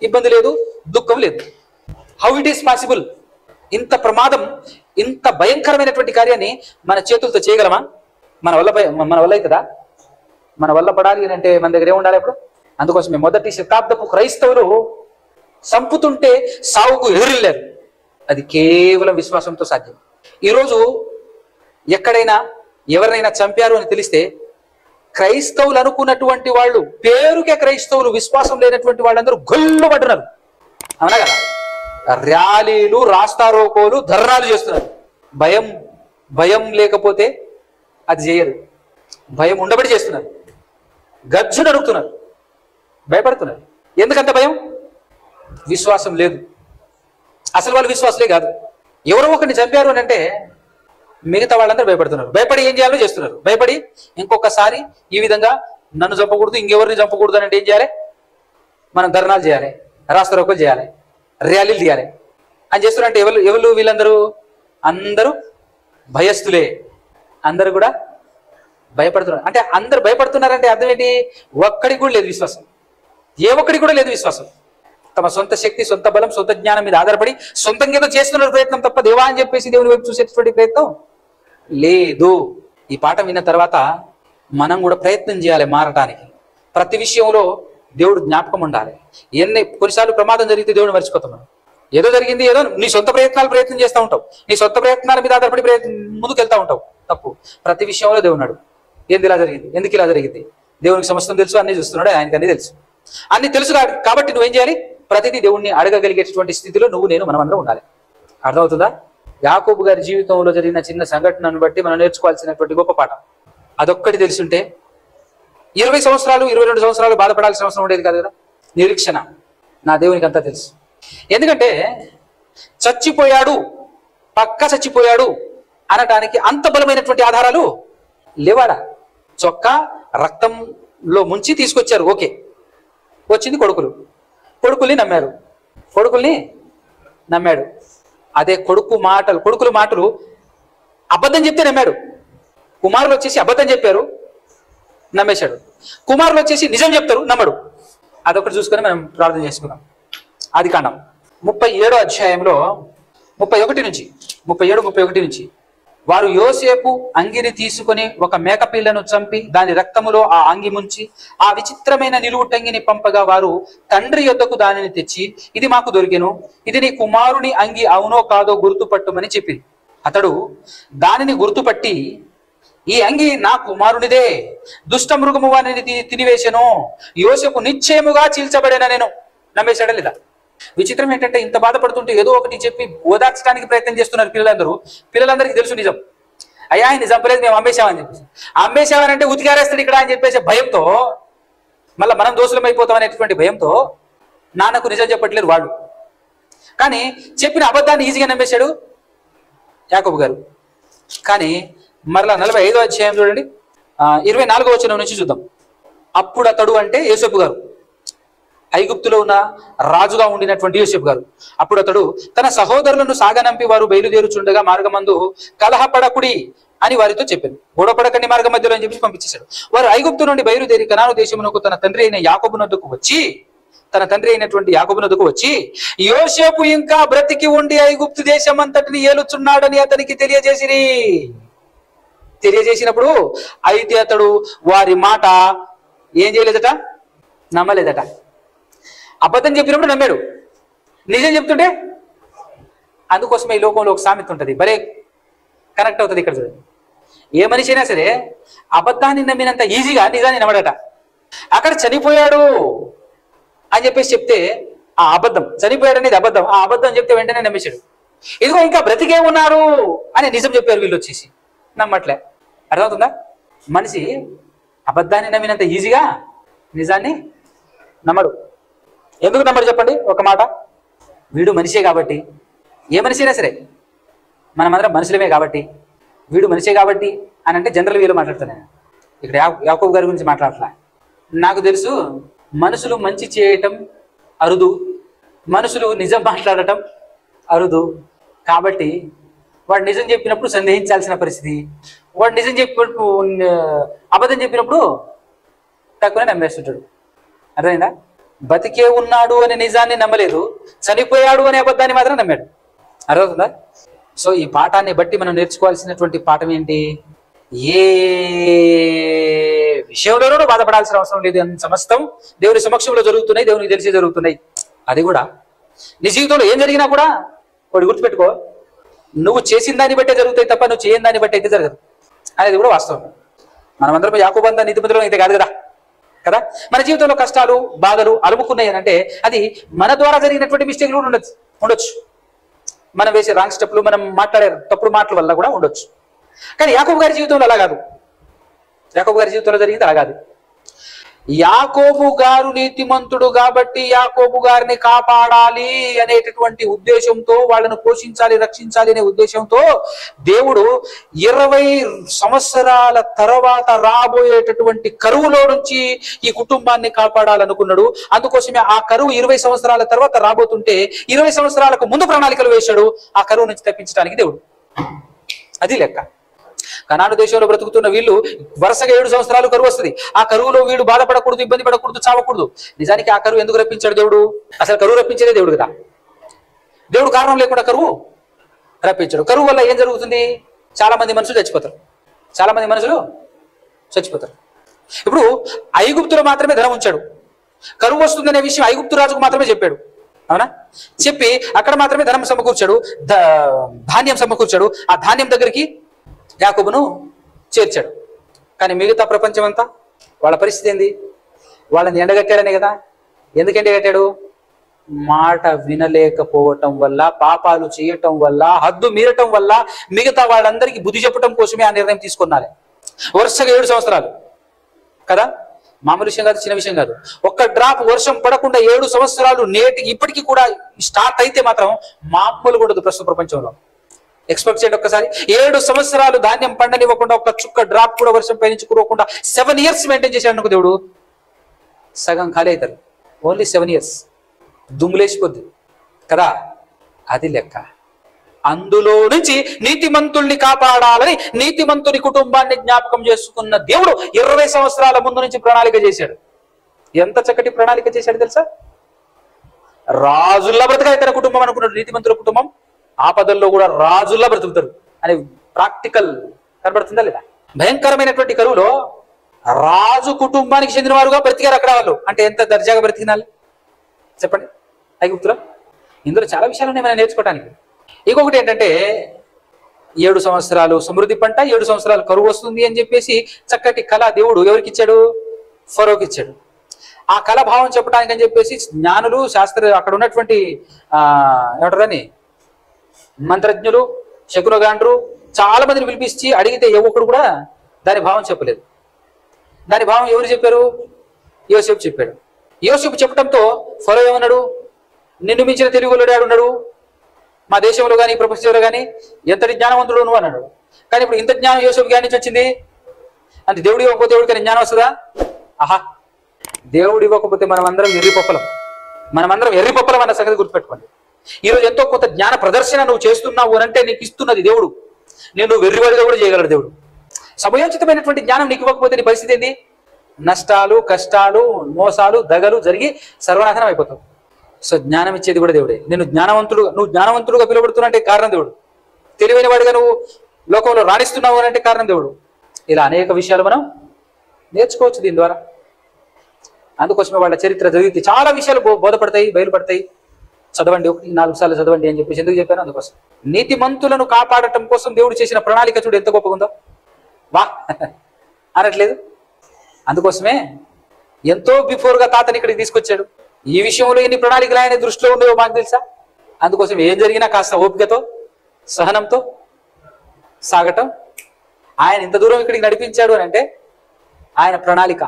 ఇబ్బంది లేదు, దుఃఖం లేదు. How it is possible? ఇంత ప్రమాదం, ఇంత భయంకరమైనటువంటి కార్యాన్ని మన చేతులతో చేయగలమా? మన వల్ల అవుతుందా? మన వల్ల పడాలి అంటే మన దగ్గర ఏముండాలి అప్పుడు? అందుకోసమే మొదటి శతాబ్దపు క్రైస్తవులు చంపుతుంటే సావుకు ఎదురిల్లారు. అది కేవలం విశ్వాసంతో సాధ్యం. ఈరోజు ఎక్కడైనా ఎవరినైనా చంపారు అని తెలిస్తే క్రైస్తవులు అనుకున్నటువంటి వాళ్ళు, పేరుకే క్రైస్తవులు, విశ్వాసం లేనటువంటి వాళ్ళందరూ గొల్లు పడుతున్నారు. అవునా కదా? ర్యాలీలు, రాస్తారోకోలు, ధర్నాలు చేస్తున్నారు. భయం లేకపోతే అది చేయరు. భయం ఉండబడి చేస్తున్నారు. గజ్జు నడుపుతున్నారు, భయపడుతున్నారు. ఎందుకంత భయం? విశ్వాసం లేదు. అసలు వాళ్ళు విశ్వాసులే కాదు. ఎవరో ఒకరిని చంపారు అని అంటే మిగతా వాళ్ళందరూ భయపడుతున్నారు. భయపడి ఏం చేయాలో చేస్తున్నారు. భయపడి ఇంకొకసారి ఈ విధంగా నన్ను చంపకూడదు, ఇంకెవరిని చంపకూడదు అని అంటే ఏం చేయాలి? మనం ధర్నాలు చేయాలి, రాస్తారోకోలు చేయాలి, ర్యాలీలు తీయాలి అని చేస్తున్నారంటే ఎవరు వీళ్ళందరూ? అందరూ భయస్థులే. అందరూ కూడా భయపడుతున్నారు. అంటే అందరూ భయపడుతున్నారంటే అర్థం ఏంటి? ఒక్కడికి కూడా లేదు విశ్వాసం. ఏ ఒక్కడికి కూడా లేదు విశ్వాసం. తమ సొంత శక్తి, సొంత బలం, సొంత జ్ఞానం మీద ఆధారపడి సొంతంగా ఏదో చేస్తున్నారు ప్రయత్నం తప్ప దేవా అని చెప్పేసి దేవుని వైపు చూసేటువంటి ప్రయత్నం లేదు. ఈ పాఠం విన్న తర్వాత మనం కూడా ప్రయత్నం చేయాలి మారటానికి. ప్రతి విషయంలో దేవుడు జ్ఞాపకం ఉండాలి. కొన్నిసార్లు ప్రమాదం జరిగితే దేవుడు మర్చిపోతాం. ఏదో జరిగింది, ఏదో నీ సొంత ప్రయత్నం చేస్తూ ఉంటావు. నీ సొంత ప్రయత్నాల మీద ఆధారపడి ముందుకు వెళ్తూ ఉంటావు. తప్పు. ప్రతి విషయంలో దేవుడు ఏంది ఇలా జరిగింది, ఎందుకు ఇలా జరిగింది? దేవునికి సమస్తం తెలుసు, అన్ని చూస్తున్నాడు, ఆయనకి అన్ని తెలుసు. అన్ని తెలుసు కాబట్టి నువ్వేం చేయాలి? ప్రతిదీ దేవుణ్ణి అడగగలిగేటటువంటి స్థితిలో నేను మనమందరం ఉండాలి. అర్థమవుతుందా? యాకోబు గారి జీవితంలో జరిగిన చిన్న సంఘటనను బట్టి మనం నేర్చుకోవాల్సినటువంటి గొప్ప పాఠం అదొక్కటి తెలుసుంటే 20 సంవత్సరాలు 22 సంవత్సరాలు బాధపడాల్సిన అవసరం ఉండేది కాదు కదా. నిరీక్షణ నా దేవునికి అంతా తెలుసు. ఎందుకంటే చచ్చిపోయాడు, పక్క చచ్చిపోయాడు అనటానికి అంత బలమైనటువంటి ఆధారాలు లేవాడా? చొక్కా రక్తంలో ముంచి తీసుకొచ్చారు, ఓకే. వచ్చింది కొడుకుల్ని నమ్మాడు. అదే కొడుకుల మాటలు అబద్ధం చెప్తే నమ్మాడు. కుమారులు వచ్చేసి అబద్ధం చెప్పారు, నమ్మేశాడు. కుమారులు వచ్చేసి నిజం చెప్తారు, నమ్మడు. అదొకటి చూసుకొని మనం ప్రార్థన చేసుకున్నాం. ఆదికాండం 37వ అధ్యాయంలో 37-31 నుంచి వారు యోసేపు అంగిని తీసుకుని ఒక మేకపిల్లను చంపి దాని రక్తములో ఆ అంగి ముంచి ఆ విచిత్రమైన నిలువుటంగిని పంపగా వారు తండ్రి యొద్దకు దానిని తెచ్చి, ఇది మాకు దొరికెను, ఇది నీ కుమారుని అంగి అవునో కాదో గుర్తుపట్టుమని చెప్పింది. అతడు దానిని గుర్తుపట్టి, ఈ అంగి నా కుమారునిదే, దుష్ట మృగము వారిని తినివేశను, యోసేపు నిశ్చయముగా చీల్చబడిన నేను. నమ్మేశాడా లేదా? విచిత్రం ఏంటంటే ఇంత బాధపడుతుంటే ఏదో ఒకటి చెప్పి ఓదార్చడానికి ప్రయత్నం చేస్తున్నారు పిల్లలందరికీ తెలుసు నిజం. అయ్యా ఆయన చంపలేదు, మేము అమ్మేశామని చెప్పేసి. అమ్మేశామనంటే ఉతికారేస్తాడు ఇక్కడ అని చెప్పేసి భయంతో, మళ్ళీ మనం దోషులం అయిపోతాం అనేటువంటి భయంతో నాన్నకు నిజం చెప్పట్లేదు వాళ్ళు. కానీ చెప్పిన అబద్ధాన్ని ఈజీగా నమ్మేశాడు యాకోబు గారు. కానీ మరలా 45వ అధ్యాయం చూడండి, 24వ వచనం నుంచి చూద్దాం. అప్పుడు అతడు అంటే యోసేపు గారు, ఐగుప్తులో ఉన్న రాజుగా ఉండినటువంటి యోసేపు గారు. అప్పుడు అతడు తన సహోదరులను సాగనంపి వారు బయలుదేరుచుండగా మార్గమందు కలహపడకుడి అని వారితో చెప్పాను. గొడవపడకండి మార్గం మధ్యలో అని చెప్పి పంపించేశాడు. వారు ఐగుప్తు నుండి బయలుదేరి కనాను దేశమునకు తన తండ్రి అయినటువంటి యాకోబునొద్దకు వచ్చి యోసేపు ఇంకా బ్రతికి ఉండి ఐగుప్తు దేశం అంతటిని ఏలుచున్నాడని అతనికి తెలియజేసినప్పుడు అయితే అతడు వారి మాట ఏం చేయలేదట, నమ్మలేదట. అబద్ధం చెప్పినప్పుడు నమ్మాడు, నిజం చెప్తుంటే. అందుకోసమే ఈ లోకంలో ఒక సామెత ఉంటుంది, భలే కనెక్ట్ అవుతుంది. ఇక్కడ చూడండి, ఏ మనిషి అయినా సరే అబద్ధాన్ని నమ్మినంత ఈజీగా నిజాన్ని నమ్మడట. అక్కడ చనిపోయాడు అని చెప్పేసి చెప్తే ఆ అబద్ధం, చనిపోయాడు అనేది అబద్ధం, ఆ అబద్ధం చెప్తే వెంటనే నమ్మేశాడు. ఇదిగో ఇంకా బ్రతికే ఉన్నారు అని నిజం చెప్పారు వీళ్ళు వచ్చేసి, నమ్మట్లే. అర్థమవుతుందా? మనిషి అబద్ధాన్ని నమ్మినంత ఈజీగా నిజాన్ని నమ్మడు. ఎందుకు నమ్మడు చెప్పండి? ఒక మాట, వీడు మనిషే కాబట్టి. ఏ మనిషి అయినా సరే, మనమందరం మనుషులమే కాబట్టి, వీడు మనిషే కాబట్టి అని అంటే జనరల్ వీలు మాట్లాడుతున్నాను. ఇక్కడ యాకోబు గారి గురించి మాట్లాడట్లా. నాకు తెలుసు మనుషులు మంచి చేయటం అరుదు, మనుషులు నిజం మాట్లాడటం అరుదు. కాబట్టి వాడు నిజం చెప్పినప్పుడు సందేహించాల్సిన పరిస్థితి, వాడు నిజం చెప్పినప్పుడు అబద్ధం చెప్పినప్పుడు తక్కువనే నమ్మేస్తుంటాడు. అర్థమైందా? బతికే ఉన్నాడు అనే నిజాన్ని నమ్మలేదు, చనిపోయాడు అనే అబద్ధాన్ని మాత్రం నమ్మాడు. అర్థమవుతుందా? సో ఈ పాఠాన్ని బట్టి మనం నేర్చుకోవాల్సినటువంటి పాఠం ఏంటి? ఏ విషయంలోనూ బాధపడాల్సిన అవసరం లేదు. సమస్తం దేవుని సమక్షంలో జరుగుతున్నాయి, దేవునికి తెలిసి జరుగుతున్నాయి. అది కూడా నీ జీవితంలో ఏం జరిగినా కూడా వాడు గుర్తుపెట్టుకో, నువ్వు చేసిన దాన్ని బట్టే జరుగుతాయి తప్ప నువ్వు చేయని దాన్ని బట్టి అయితే జరగదు అనేది కూడా వాస్తవం. మనమందరం యాకోబంధ నీతిమంతులం అయితే కాదు కదా. మన జీవితంలో కష్టాలు బాధలు అలుముకున్నాయి అని అంటే అది మన ద్వారా జరిగినటువంటి మిస్టేక్లు కూడా ఉండొచ్చు. మనం వేసే రాంగ్ స్టెప్లు, మనం మాట్లాడే తప్పుడు మాటల వల్ల కూడా ఉండొచ్చు. కానీ యాకోబు గారి జీవితంలో అలా కాదు. యాకోబు గారి జీవితంలో జరిగింది అలా కాదు. యాకోబు గారు నీతిమంతుడు కాబట్టి యాకోబు గారిని కాపాడాలి అనేటటువంటి ఉద్దేశంతో, వాళ్ళను పోషించాలి, రక్షించాలి అనే ఉద్దేశంతో దేవుడు 20 సంవత్సరాల తర్వాత రాబోయేటటువంటి కరువులో నుంచి ఈ కుటుంబాన్ని కాపాడాలనుకున్నాడు. అందుకోసమే ఆ కరువు 20 సంవత్సరాల తర్వాత రాబోతుంటే 20 సంవత్సరాలకు ముందు ప్రణాళికలు వేశాడు ఆ కరువు నుంచి తప్పించడానికి దేవుడు. అది లెక్క. కనాను దేశంలో బ్రతుకుతున్న వీళ్ళు వరుసగా 7 సంవత్సరాలు కరువు వస్తుంది. ఆ కరువులో వీడు బాధపడకూడదు, ఇబ్బంది పడకూడదు, చావకూడదు. నిజానికి ఆ కరువు ఎందుకు రప్పించాడు దేవుడు? అసలు కరువు రప్పించేదే దేవుడు కదా. దేవుడు కారణం లేకుండా కరువు రప్పించాడు. కరువు వల్ల ఏం జరుగుతుంది? చాలా మంది మనుషులు చచ్చిపోతారు. ఇప్పుడు ఐగుప్తులో మాత్రమే ధనం ఉంచాడు. కరువు వస్తుందనే విషయం ఐగుప్తు రాజుకు మాత్రమే చెప్పాడు. అవునా? చెప్పి అక్కడ మాత్రమే ధనం సమకూర్చాడు, ధాన్యం సమకూర్చాడు. ఆ ధాన్యం దగ్గరికి యాకోబును చేర్చాడు. కానీ మిగతా ప్రపంచం అంతా వాళ్ళ పరిస్థితి ఏంది? వాళ్ళని ఎండగట్టాడనే కదా. ఎందుకు ఎండగట్టాడు? మాట వినలేకపోవటం వల్ల, పాపాలు చేయటం వల్ల, హద్దు మీరటం వల్ల మిగతా వాళ్ళందరికీ బుద్ధి చెప్పటం కోసమే ఆ నిర్ణయం తీసుకున్నాలి. వరుసగా 7 సంవత్సరాలు కదా. మామూలు విషయం కాదు, చిన్న విషయం కాదు. ఒక్క డ్రాప్ వర్షం పడకుండా 7 సంవత్సరాలు ఇప్పటికీ కూడా స్టార్ట్ అయితే మాత్రం మామూలుగా ఉండదు ప్రస్తుత ప్రపంచంలో. ఎక్స్పెక్ట్ చేయండి ఒక్కసారి. 7 సంవత్సరాలు ధాన్యం పండనివ్వకుండా, ఒక్క చుక్క డ్రాప్ కూడా వర్షం పైనుంచి కురవకుండా 7 years మెయింటైన్ చేశాడు అనుకో దేవుడు. సగం ఖాళీ అవుతారు. ఓన్లీ 7 years దుమ్ములేసిపోద్ది కదా. అది లెక్క. అందులో నుంచి నీతిమంతుల్ని కాపాడాలని నీతిమంతుని కుటుంబాన్ని జ్ఞాపకం చేసుకున్న దేవుడు 20 సంవత్సరాల ముందు నుంచి ప్రణాళిక చేశాడు. ఎంత చక్కటి ప్రణాళిక చేశాడు తెలుసా? రాజుల్లా బ్రతకాలి తన కుటుంబం అనుకున్నాడు. నీతిమంతుల కుటుంబం ఆపదల్లో కూడా రాజుల్లా బ్రతుకుతారు అనే ప్రాక్టికల్ కనబడుతుందా లేదా? భయంకరమైనటువంటి కరువులో రాజు కుటుంబానికి చెందిన వారుగా బ్రతికారు అక్కడ వాళ్ళు. అంటే ఎంత దర్జాగా బ్రతికినాలి చెప్పండి ఐగుప్తులో. ఇందులో చాలా విషయాలు ఉన్నాయి మనం నేర్చుకోవడానికి. ఇంకొకటి ఏంటంటే 7 సంవత్సరాలు సమృద్ధి పంట, 7 సంవత్సరాలు కరువు వస్తుంది అని చెప్పేసి చక్కటి కళ దేవుడు ఎవరికి ఇచ్చాడు? ఫరోకి ఇచ్చాడు. ఆ కళ భావం చెప్పడానికి అని చెప్పేసి జ్ఞానులు, అక్కడ ఉన్నటువంటి ఏమంటారని మంత్రజ్ఞులు, శకునగాండ్రు చాలా మందిని పిలిపించి అడిగితే ఒక్కడు కూడా దాని భావం చెప్పలేదు. దాని భావం ఎవరు చెప్పారు? యోసేపు చెప్పాడు. యోసేపు చెప్పడంతో ఫరో ఏమన్నాడు? నిన్ను మించిన తెలుగులో ఉన్నాడు మా దేశంలో కానీ ప్రపంచంలో కానీ, ఎంతటి జ్ఞానవంతుడు నువ్వు అన్నాడు. కానీ ఇప్పుడు ఇంత జ్ఞానం యోసేపు జ్ఞానం నుంచి వచ్చింది అంటే దేవుడు ఇవ్వకపోతే దేవుడికి జ్ఞానం వస్తుందా? ఆహా, దేవుడు ఇవ్వకపోతే మనమందరం ఎర్రిపప్పలం అన్న సంగతి గుర్తుపెట్టుకోండి. ఈరోజు ఎంతో కొంత జ్ఞాన ప్రదర్శన నువ్వు చేస్తున్నావు అని అంటే నీకు ఇస్తున్నది దేవుడు. నేను వెర్రివాడిగా కూడా చేయగలడు దేవుడు. సమయోచితమైనటువంటి జ్ఞానం నీకు ఇవ్వకపోతే నీ పరిస్థితి ఏంది? నష్టాలు, కష్టాలు, మోసాలు, దగలు జరిగి సర్వనాశనం అయిపోతావు. సో జ్ఞానం ఇచ్చేది కూడా దేవుడే. నువ్వు జ్ఞానవంతుడుగా పిలువబడుతున్నా అంటే కారణం దేవుడు. తెలివైన వాడిగా నువ్వు లోకంలో రాణిస్తున్నావు అని అంటే కారణం దేవుడు. ఇలా అనేక విషయాలు మనం నేర్చుకోవచ్చు దీని ద్వారా. అందుకోసమే వాళ్ళ చరిత్ర చదివితే చాలా విషయాలు బోధపడతాయి, బయలుపడతాయి. చదవండి, 1-4 సార్లు చదవండి అని చెప్పేసి ఎందుకు చెప్పాను? అందుకోసం. నీతిమంతులను కాపాడటం కోసం దేవుడు చేసిన ప్రణాళిక చూడు ఎంత గొప్పగా ఉందో. వా అనట్లేదు. అందుకోసమే ఎంతో బిఫోర్గా తాతని ఇక్కడికి తీసుకొచ్చాడు. ఈ విషయంలో ఎన్ని ప్రణాళికలు ఆయన దృష్టిలో ఉండేవో మాకు తెలుసా? అందుకోసం ఏం జరిగినా కాస్త ఓపికతో, సహనంతో సాగటం. ఆయన ఇంత దూరం ఇక్కడికి నడిపించాడు అని అంటే ఆయన ప్రణాళిక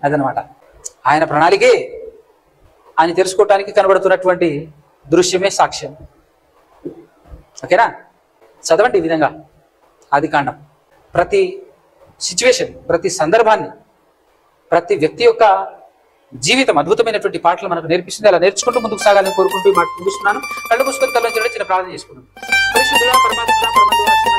అదనమాట. ఆయన ప్రణాళికే ఆయన తెలుసుకోవటానికి కనబడుతున్నటువంటి దృశ్యమే సాక్ష్యం. ఓకేనా? చదవండి ఈ విధంగా ఆదికాండం. ప్రతి సిచ్యువేషన్, ప్రతి సందర్భాన్ని ప్రతి వ్యక్తి యొక్క జీవితం అద్భుతమైనటువంటి పాటలు మనకు నేర్పిస్తుంది. అలా నేర్చుకుంటూ ముందుకు సాగాలని కోరుకుంటూ మాట ముగిస్తున్నాను. కళ్ళు మూసుకొని తల చిన్న ప్రార్థన చేసుకున్నాం. పరిశుద్ధుడా, పరమాత్ముడా, పరమేశ్వరుడా,